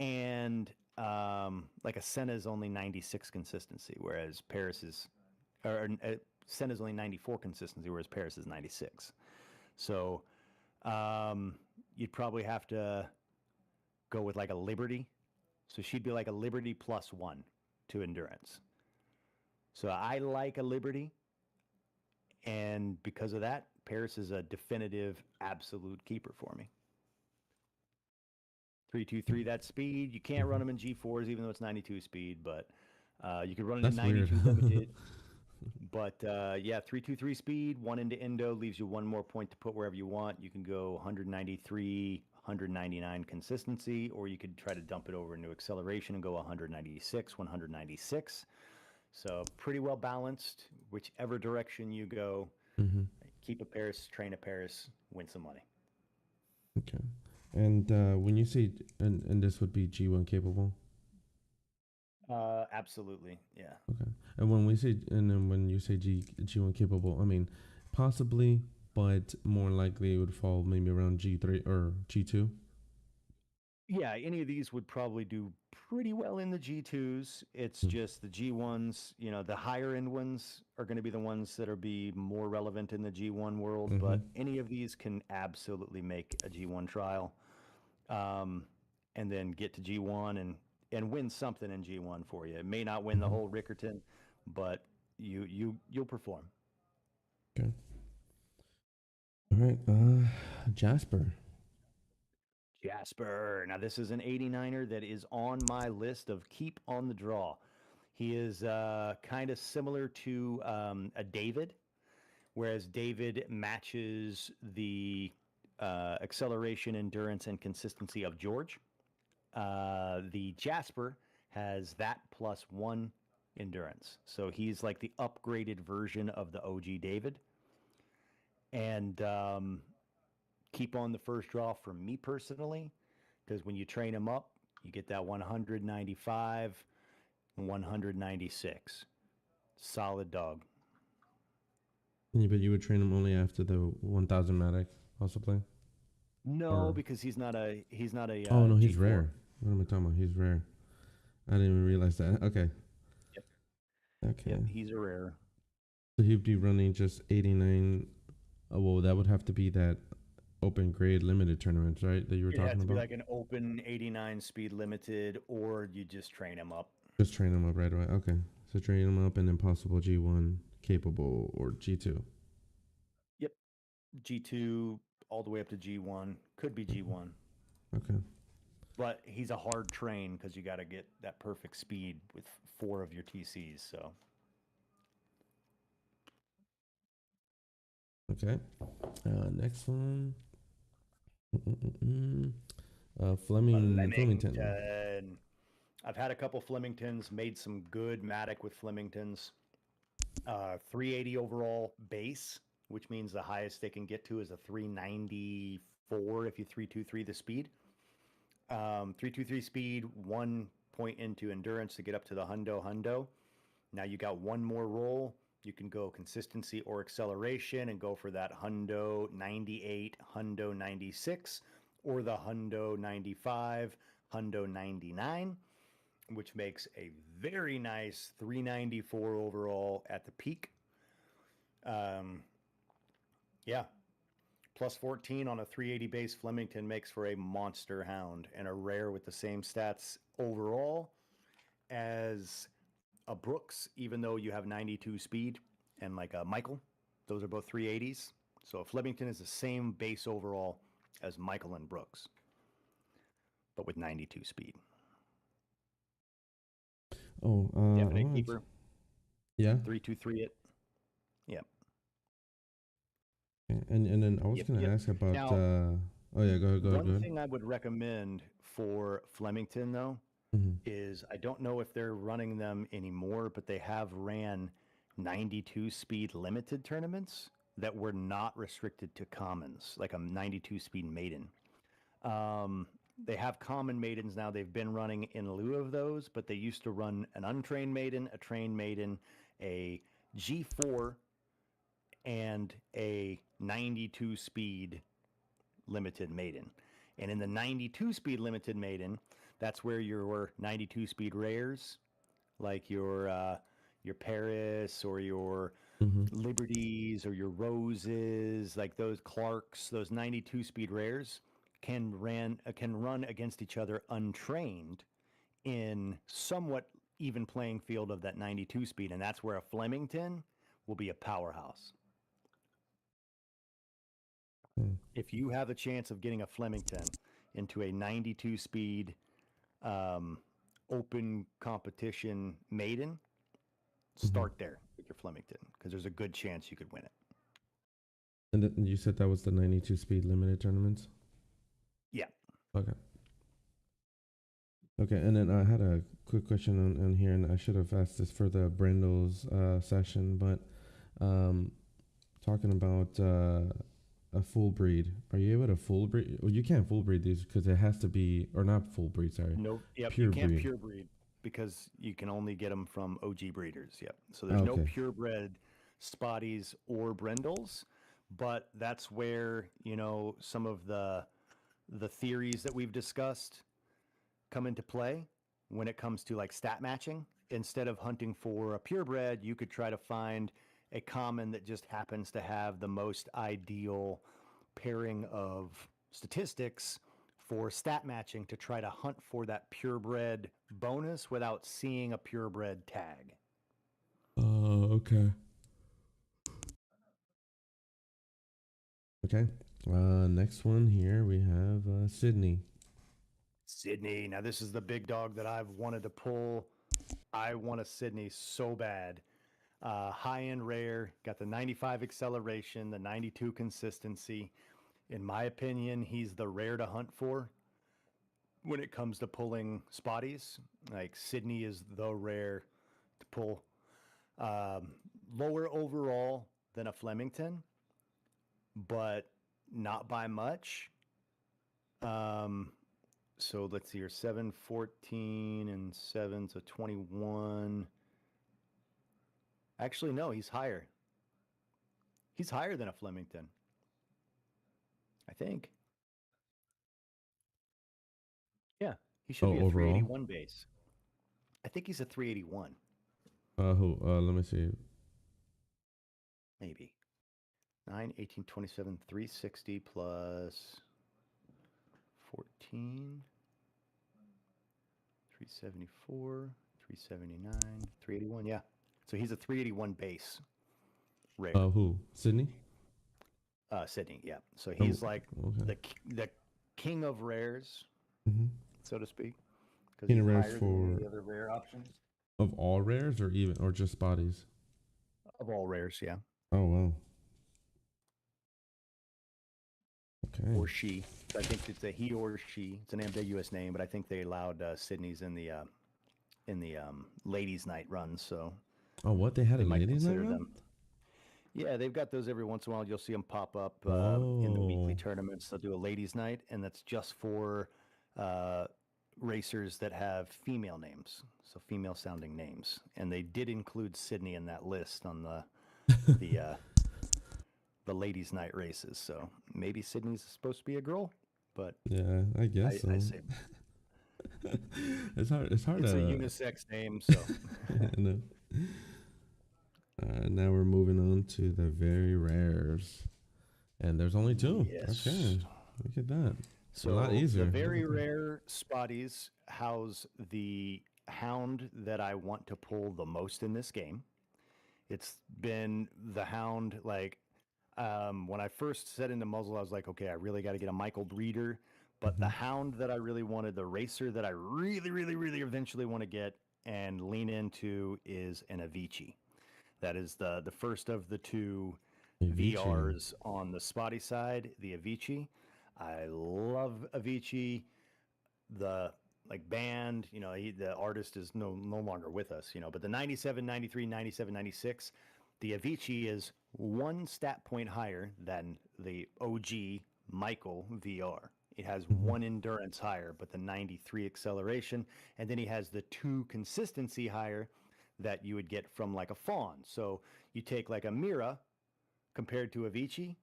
And like a Senna is only 96 consistency, whereas Paris is, or Senna is only 94 consistency, whereas Paris is 96. So you'd probably have to go with like a Liberty. So she'd be like a Liberty +1 to endurance. So I like a Liberty. And because of that, Paris is a definitive absolute keeper for me. 323 that speed. You can't run them in G4s, even though it's 92 speed, but you can run it in 92 limited. But yeah, 323 speed, 1 into endo leaves you 1 more point to put wherever you want. You can go 193, 199 consistency, or you could try to dump it over into acceleration and go 196, 196. So pretty well balanced. Whichever direction you go, keep a Paris, train a Paris, win some money. Okay. And when you say, and this would be G1 capable? Absolutely, yeah. Okay. And when we say, and then when you say G1 capable, I mean, possibly, but more likely it would fall maybe around G3 or G2? Yeah, any of these would probably do pretty well in the G2s. It's just the G1s, you know, the higher end ones are going to be the ones that are be more relevant in the G1 world, but any of these can absolutely make a G1 trial. And then get to G1 and win something in G1 for you. It may not win the whole Rickerton, but you'll perform. Okay. All right. Jasper. Now this is an 89er that is on my list of keep on the draw. He is kind of similar to a David, whereas David matches the acceleration, endurance, and consistency of George. The Jasper has that +1 endurance. So he's like the upgraded version of the OG David. And keep on the first draw for me personally, because when you train him up, you get that 195, 196. Solid dog. Yeah, but you would train him only after the 1000 Matic possibly? No, because he's not a oh no, he's G4. rare. What am I talking about? He's rare. I didn't even realize that. Okay. Yep. Okay. Yep, he's a rare. So he'd be running just 89. Oh, well, that would have to be that open grade limited tournaments, right? That you were talking about. It had to be like an open 89 speed limited, or you just train him up. Just train him up right away. Okay. So train him up and then possible G1 capable or G2. Yep. G2 all the way up to G1. Could be G1. Okay. But he's a hard train because you got to get that perfect speed with 4 of your TCs. So. Okay. Next one. Flemington. I've had a couple Flemingtons, made some good Matic with Flemingtons. 380 overall base, which means the highest they can get to is a 394 if you 323 the speed. 323 speed, 1 point into endurance to get up to the hundo. Now you got 1 more roll. You can go consistency or acceleration and go for that hundo 98, hundo 96, or the hundo 95, hundo 99, which makes a very nice 394 overall at the peak. Yeah. +14 on a 380 base Flemington makes for a monster hound and a rare with the same stats overall as a Brooks, even though you have 92 speed, and like a Michael. Those are both 380s. So a Flemington is the same base overall as Michael and Brooks, but with 92 speed. Oh, definite keeper. Yeah. 323 it. Yep. And then I was going to ask about. Now, oh yeah, go ahead. One thing I would recommend for Flemington though is I don't know if they're running them anymore, but they have ran 92 speed limited tournaments that were not restricted to commons, like a 92 speed maiden. they have common maidens now. They've been running in lieu of those, but they used to run an untrained maiden, a trained maiden, a G4, and a 92 speed limited maiden. And in the 92 speed limited maiden, that's where your 92 speed rares, like your Paris or your Mm-hmm. Liberties or your Roses, like those Clarks, those 92 speed rares can run against each other untrained in somewhat even playing field of that 92 speed, and that's where a Flemington will be a powerhouse. If you have a chance of getting a Flemington into a 92 speed open competition maiden, start there with your Flemington because there's a good chance you could win it. And you said that was the 92 speed limited tournaments? Yeah. Okay. Okay, and then I had a quick question on here, and I should have asked this for the Brendel's session, but talking about a full breed, are you able to full breed? Well, you can't full breed these because it has to be, or not full breed, sorry. No, yep, pure you can't breed. pure breed because you can only get them from OG breeders. Yep. So there's no purebred Spotties or Brendels, but that's where, you know, some of the theories that we've discussed come into play when it comes to like stat matching. Instead of hunting for a purebred, you could try to find a common that just happens to have the most ideal pairing of statistics for stat matching to try to hunt for that purebred bonus without seeing a purebred tag. Okay. Okay. Next one here we have Sydney. Sydney. Now this is the big dog that I've wanted to pull. I want a Sydney so bad. High end rare, got the 95 acceleration, the 92 consistency. In my opinion, he's the rare to hunt for when it comes to pulling spotties. Like Sydney is the rare to pull. Lower overall than a Flemington, but not by much. So let's see here, 7, 14, and 7, so 21. Actually, no, he's higher. He's higher than a Flemington, I think. Yeah, he should be a overall? 381 base. I think he's a 381. Who? Let me see. Maybe. 9, 18, 27, 360 plus 14, 374, 379, 381. Yeah. So he's a 381 base rare. Who? Sydney? Sydney, yeah. So he's like okay. the king of rares, so to speak. Because King he's of rares higher for than the other rare options. of all rares, or just spotties? Of all rares, yeah. Oh wow. Okay. Or she. I think it's a he or she. It's an ambiguous name, but I think they allowed Sydney's in the ladies' night run. So. Oh, what they had they a ladies' night run? Yeah, they've got those every once in a while. You'll see them pop up in the weekly tournaments. They'll do a ladies' night, and that's just for racers that have female names, so female-sounding names. And they did include Sydney in that list on the ladies' night races. So maybe Sydney's supposed to be a girl, but yeah, I guess so. I say it's hard. It's hard. It's a unisex name, so. No. Now we're moving on to the very rares, and there's only 2. Yes. Okay, look at that. It's So a lot easier. The very rare Spotties house the hound that I want to pull the most in this game. It's been the hound, like, when I first set into muzzle, I was like, okay, I really got to get a Michael breeder. But the hound that I really wanted, the racer that I really, really, really eventually want to get and lean into is an Avicii. That is the first of the 2 Avicii. VRs on the spotty side, the Avicii. I love Avicii. The band, you know, the artist is no longer with us, you know, but the 97, 93, 97, 96, the Avicii is 1 stat point higher than the OG Michael VR. It has Mm-hmm. one endurance higher, but the 93 acceleration. And then he has the 2 consistency higher that you would get from like a Fawn. So you take like a Mira compared to Avicii,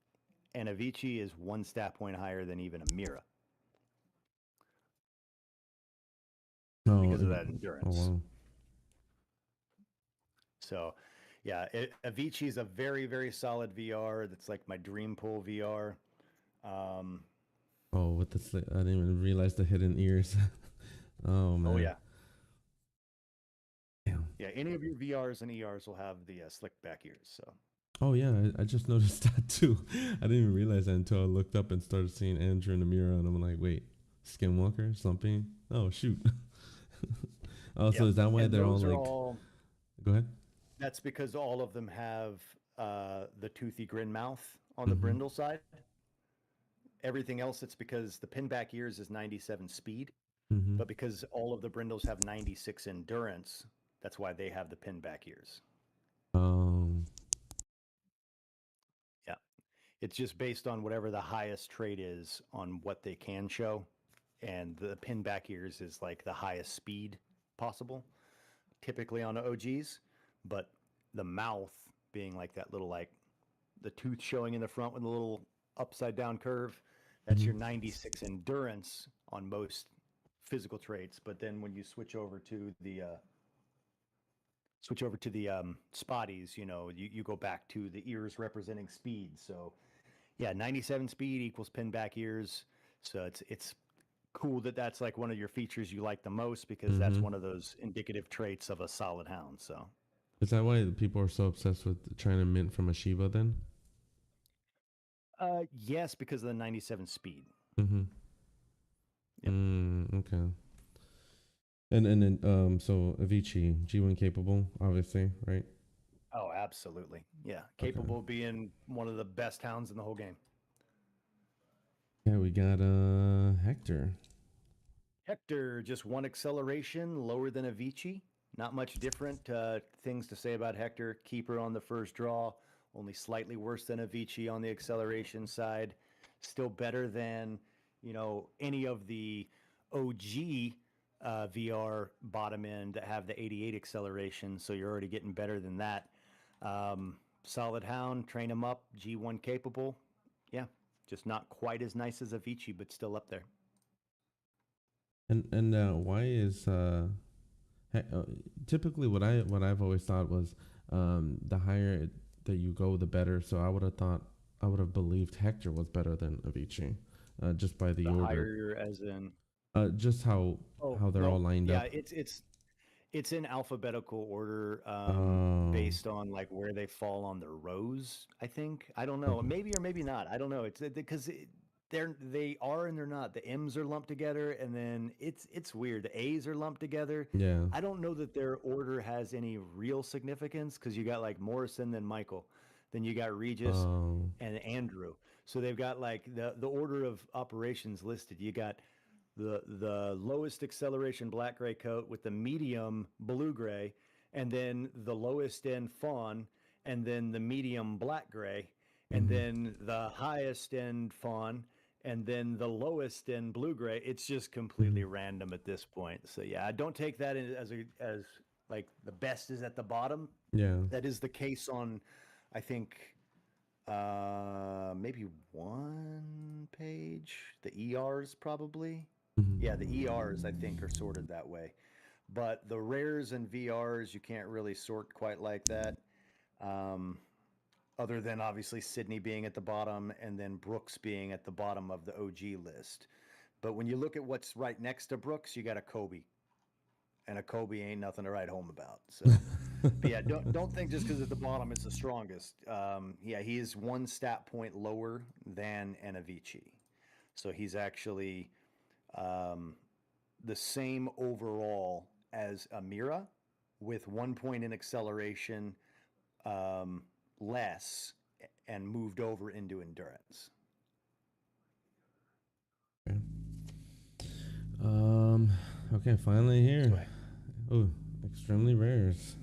and Avicii is 1 stat point higher than even a Mira Oh, because of that oh endurance. wow. So, yeah, Avicii is a very, very solid VR. That's like my dream pull VR. Um, Oh, with the I didn't even realize the hidden ears. Oh oh, man. yeah. Damn. Yeah, any of your VRs and ERs will have the slick back ears. So, Oh yeah, I just noticed that too. I didn't even realize that until I looked up and started seeing Andrew in the mirror, and I'm like, wait, Skinwalker, slumping. Oh shoot. Oh, so yeah. is that why And they're all those are like? all, Go ahead. that's because all of them have the toothy grin mouth on the Mm-hmm. brindle side. Everything else, it's because the pinback ears is 97 speed, Mm-hmm. but because all of the brindles have 96 endurance, that's why they have the pinback ears. Um. Yeah. It's just based on whatever the highest trait is on what they can show. And the pinback ears is like the highest speed possible, typically on OGs. But the mouth being like that little, like the tooth showing in the front with a little upside down curve, that's Mm-hmm. your 96 endurance on most physical traits. But then when you switch over to the spotties, you go back to the ears representing speed. So yeah, 97 speed equals pinback ears. So it's cool that that's like one of your features you like the most because that's Mm-hmm. one of those indicative traits of a solid hound. So Is that why people are so obsessed with trying to mint from a Shiva then? yes, because of the 97 speed. Mm-hmm. Yep. Okay. And then so Avicii, G1 capable, obviously, right? Oh, absolutely. Yeah, Okay. capable of being one of the best hounds in the whole game. Yeah, we got Hector. Hector, just 1 acceleration lower than Avicii. Not much different things to say about Hector. Keeper on the first draw, only slightly worse than Avicii on the acceleration side. Still better than, any of the OG VR bottom end that have the 88 acceleration. So you're already getting better than that. Solid hound, train him up, G1 capable. Yeah, just not quite as nice as Avicii, but still up there. And why is typically what I've always thought was the higher that you go, the better. So I would have believed Hector was better than Avicii, just by the The order. higher as in Just oh how they're all no, lined yeah, up. it's in alphabetical order, Oh. based on like where they fall on the rows. I think I don't know, Okay. maybe or maybe not. I don't know. It's because they are and they're not. The M's are lumped together, and then it's weird. The A's are lumped together. Yeah. I don't know that their order has any real significance because you got like Morrison, then Michael, then you got Regis Oh. and Andrew. So they've got like the order of operations listed. You got the lowest acceleration black gray coat with the medium blue gray, and then the lowest end fawn, and then the medium black gray, and Mm-hmm. then the highest end fawn, and then the lowest end blue gray. It's just Mm-hmm. completely random at this point. So yeah, I don't take that as like the best is at the bottom. Yeah. That is the case on, I think, maybe one page. The ERs probably. Yeah, the Mm-hmm. ERs I think are sorted that way, but the rares and VRs you can't really sort quite like that. Um, Other than obviously Sydney being at the bottom and then Brooks being at the bottom of the OG list. But when you look at what's right next to Brooks, you got a Kobe, and a Kobe ain't nothing to write home about. So, but yeah, don't think just because at the bottom it's the strongest. Yeah, he is 1 stat point lower than an Avicii, so he's actually um, the same overall as a Mira, with 1 point in acceleration um, less, and moved over into endurance. Okay. Um. Okay. Finally So here. Oh, extremely rares.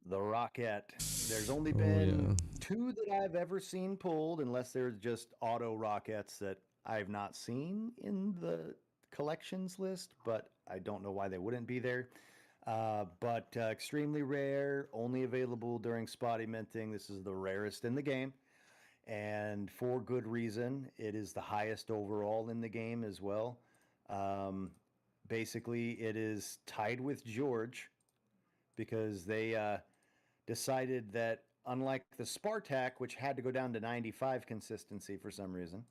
the Rockette. There's only Oh been yeah. 2 that I've ever seen pulled, unless they're just auto Rockettes that I've not seen in the collections list, but I don't know why they wouldn't be there. But extremely rare, only available during spotty minting. This is the rarest in the game, and for good reason. It is the highest overall in the game as well. Basically, it is tied with George because they decided that unlike the Spartak, which had to go down to 95 consistency for some reason,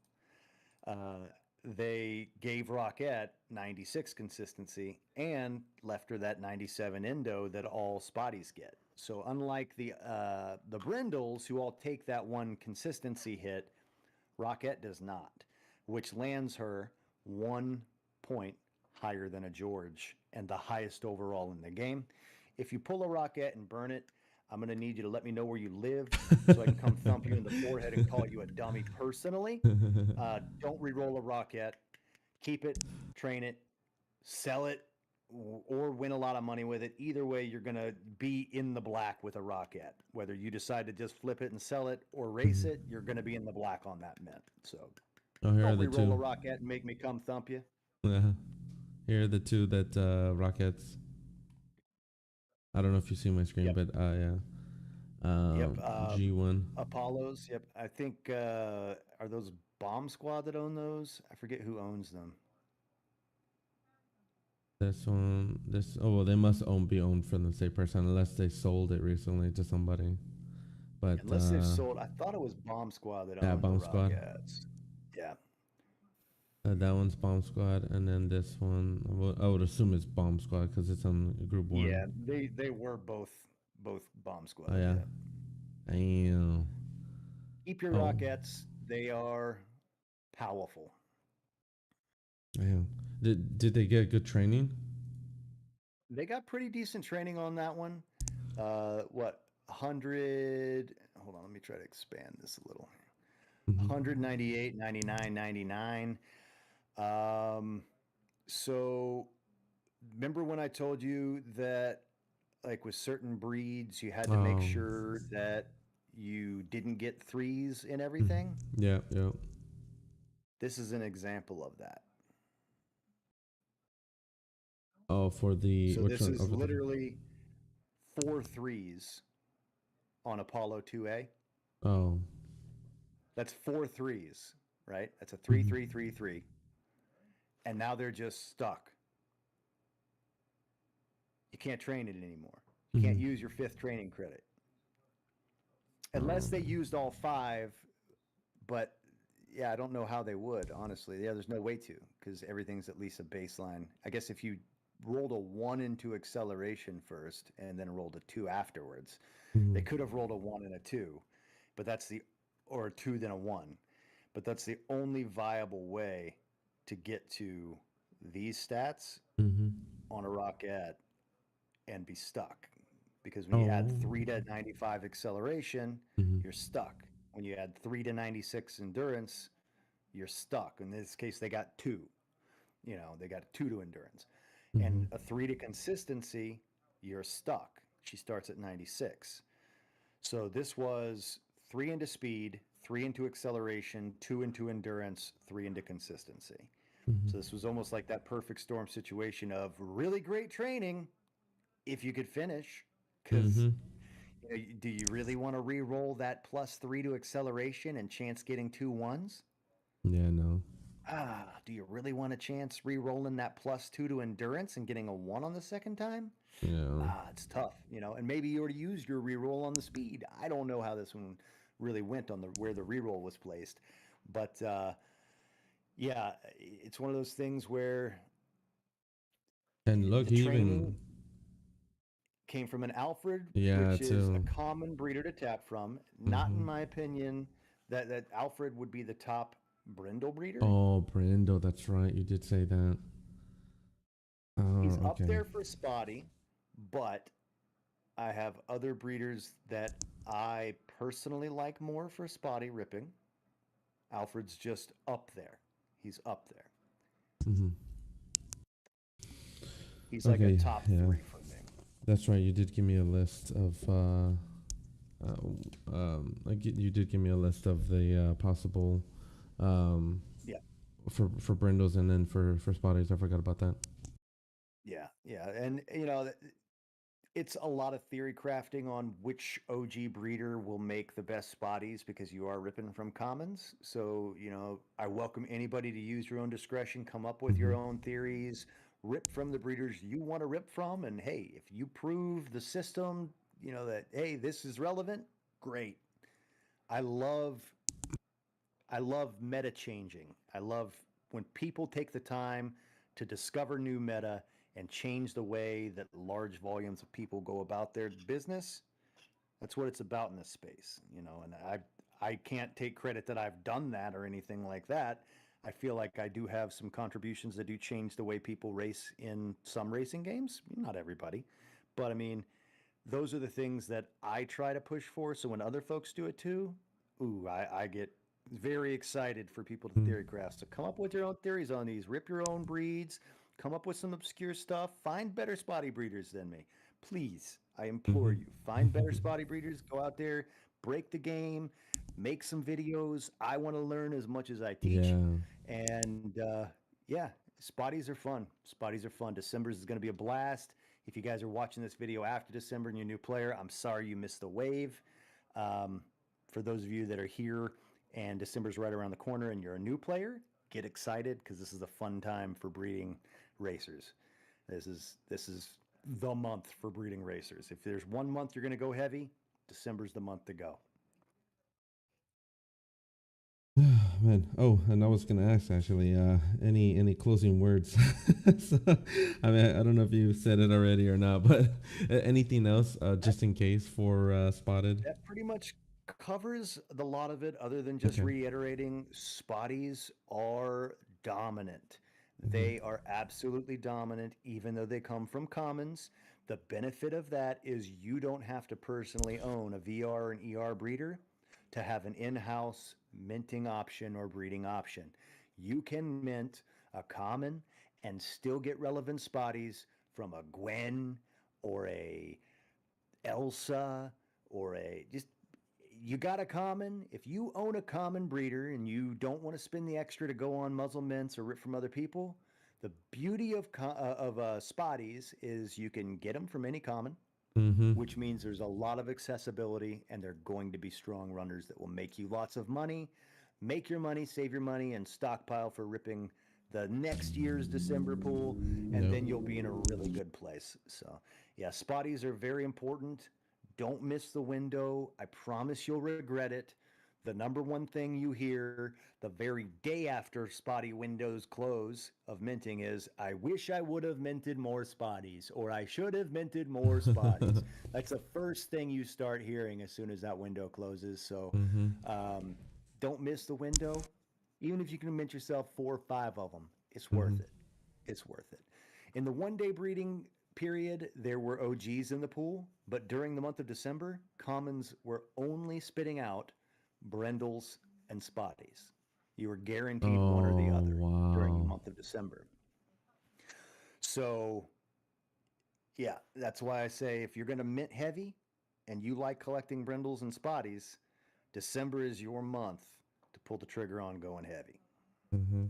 uh, they gave Rockette 96 consistency and left her that 97 endo that all spotties get. So unlike the Brindles, who all take that one consistency hit, Rockette does not, which lands her 1 point higher than a George and the highest overall in the game. If you pull a Rockette and burn it, I'm going to need you to let me know where you live so I can come thump you in the forehead and call you a dummy personally. Don't re-roll a Rockette. Keep it, train it, sell it, or win a lot of money with it. Either way, you're going to be in the black with a Rockette. Whether you decide to just flip it and sell it or race it, you're going to be in the black on that mint. So Oh, here are don't the re-roll a two. Rockette and make me come thump you. Yeah. Here are the two that Rockettes. I don't know if you see my screen, Yep. but yeah. Yep. G1. Apollos. Yep. I think are those Bomb Squad that own those? I forget who owns them. This one, this. Oh well, they must be owned from the same person unless they sold it recently to somebody. But Unless they've sold, I thought it was Bomb Squad that yeah, owned the Bomb Squad. Rockettes. Yeah. That one's Bomb Squad, and then this one, I would assume it's Bomb Squad because it's on Group 1. Yeah, they were both Bomb Squad. Oh yeah. Damn. Keep your Rockettes. They are powerful. Damn. Did they get good training? They got pretty decent training on that one. What 100? Hold on, let me try to expand this a little. 198, 99, 99. So remember when I told you that like with certain breeds you had to make sure that you didn't get threes in everything? Yeah, yeah. This is an example of that. Oh, for the so this is literally 4 threes on Apollo 2A. Oh. That's 4 threes, right? That's a 3 3 3 3. And now they're just stuck. You can't train it anymore. You can't use your 5th training credit. Unless they used all 5, but yeah, I don't know how they would, honestly. Yeah, there's no way to, because everything's at least a baseline. I guess if you rolled a 1 into acceleration first and then rolled a 2 afterwards, they could have rolled a 1 and a 2, but or a 2 then a 1. But that's the only viable way to get to these stats on a Rockette and be stuck. Because when you add 3 to 95 acceleration, you're stuck. When you add 3 to 96 endurance, you're stuck. In this case, they got 2. You know, they got 2 to endurance. And a 3 to consistency, you're stuck. She starts at 96. So this was 3 into speed, 3 into acceleration, 2 into endurance, 3 into consistency. So this was almost like that perfect storm situation of really great training if you could finish. Because do you really want to re-roll that +3 to acceleration and chance getting 2 1s? Yeah, no. Do you really want a chance re-rolling that +2 to endurance and getting a 1 on the second time? Yeah. It's tough, you know. And maybe you already used your re-roll on the speed. I don't know how this one really went on where the re-roll was placed, but yeah, it's one of those things where. And look, the training came from an Alfred, which is a common breeder to tap from. Not in my opinion that Alfred would be the top brindle breeder. Oh, brindle, that's right. You did say that. He's up there for spotty, but I have other breeders that I personally like more for spotty ripping. Alfred's just up there. He's up there. He's like a top 3 for me. That's right. You did give me a list of you did give me a list of the possible for brindles, and then for spotties. I forgot about that. Yeah, and it's a lot of theory crafting on which OG breeder will make the best spotties because you are ripping from commons. So, I welcome anybody to use your own discretion, come up with your Mm-hmm. own theories, rip from the breeders you want to rip from. And hey, if you prove the system, that, hey, this is relevant, great. I love I love meta changing. I love when people take the time to discover new meta and change the way that large volumes of people go about their business. That's what it's about in this space, and I can't take credit that I've done that or anything like that. I feel like I do have some contributions that do change the way people race in some racing games. Not everybody, but I mean, those are the things that I try to push for. So when other folks do it too, I get very excited for people to theory craft. So come up with your own theories on these, rip your own breeds, come up with some obscure stuff, find better spotty breeders than me. Please, I implore you, find better Mm-hmm. spotty breeders, go out there, break the game, make some videos. I want to learn as much as I teach. Yeah. And yeah, spotties are fun. Spotties are fun. December's is going to be a blast. If you guys are watching this video after December and you're a new player, I'm sorry you missed the wave. Um, for those of you that are here and December's right around the corner and you're a new player, get excited because this is a fun time for breeding racers. This is the month for breeding racers. If there's one month you're going to go heavy, December's the month to go. Man. Oh, and I was gonna ask actually, any closing words? So, I mean, I don't know if you said it already or not, but anything else, just in case for spotted. That pretty much covers the lot of it, other than just Okay. reiterating spotties are dominant. Mm-hmm. They are absolutely dominant, even though they come from commons. The benefit of that is you don't have to personally own a VR and ER breeder to have an in house minting option or breeding option. You can mint a common and still get relevant spotties from a Gwen or a Elsa or a just you got a common. If you own a common breeder and you don't want to spend the extra to go on muzzle mints or rip from other people, the beauty of spotties is you can get them from any common, Mm-hmm. which means there's a lot of accessibility and they're going to be strong runners that will make you lots of money, make your money, save your money, and stockpile for ripping the next year's December pool, and Yep. then you'll be in a really good place. So, yeah, spotties are very important. Don't miss the window. I promise you'll regret it. The number one thing you hear the very day after spotty windows close of minting is, I wish I would have minted more spotties, or I should have minted more spotties. That's the first thing you start hearing as soon as that window closes. So Mm-hmm. um, don't miss the window. Even if you can mint yourself 4 or 5 of them, it's Mm-hmm. worth it. It's worth it. In the 1 day breeding period, there were OGs in the pool, but during the month of December, commons were only spitting out brindles and spotties. You were guaranteed one or the Oh other during the wow. month of December. So, yeah, that's why I say if you're going to mint heavy and you like collecting brindles and spotties, December is your month to pull the trigger on going heavy. Mm-hmm.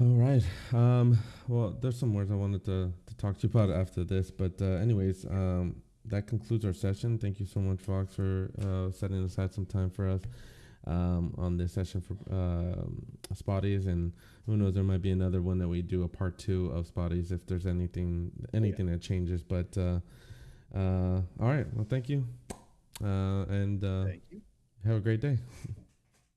All right. Well, there's some words I wanted to talk to you about after this, but anyways, that concludes our session. Thank you so much, Fox, for setting aside some time for us on this session for Spotties, and who knows, there might be another one that we do a part 2 of Spotties if there's anything that changes. But all right. Well, thank you, and Thank you. have a great day.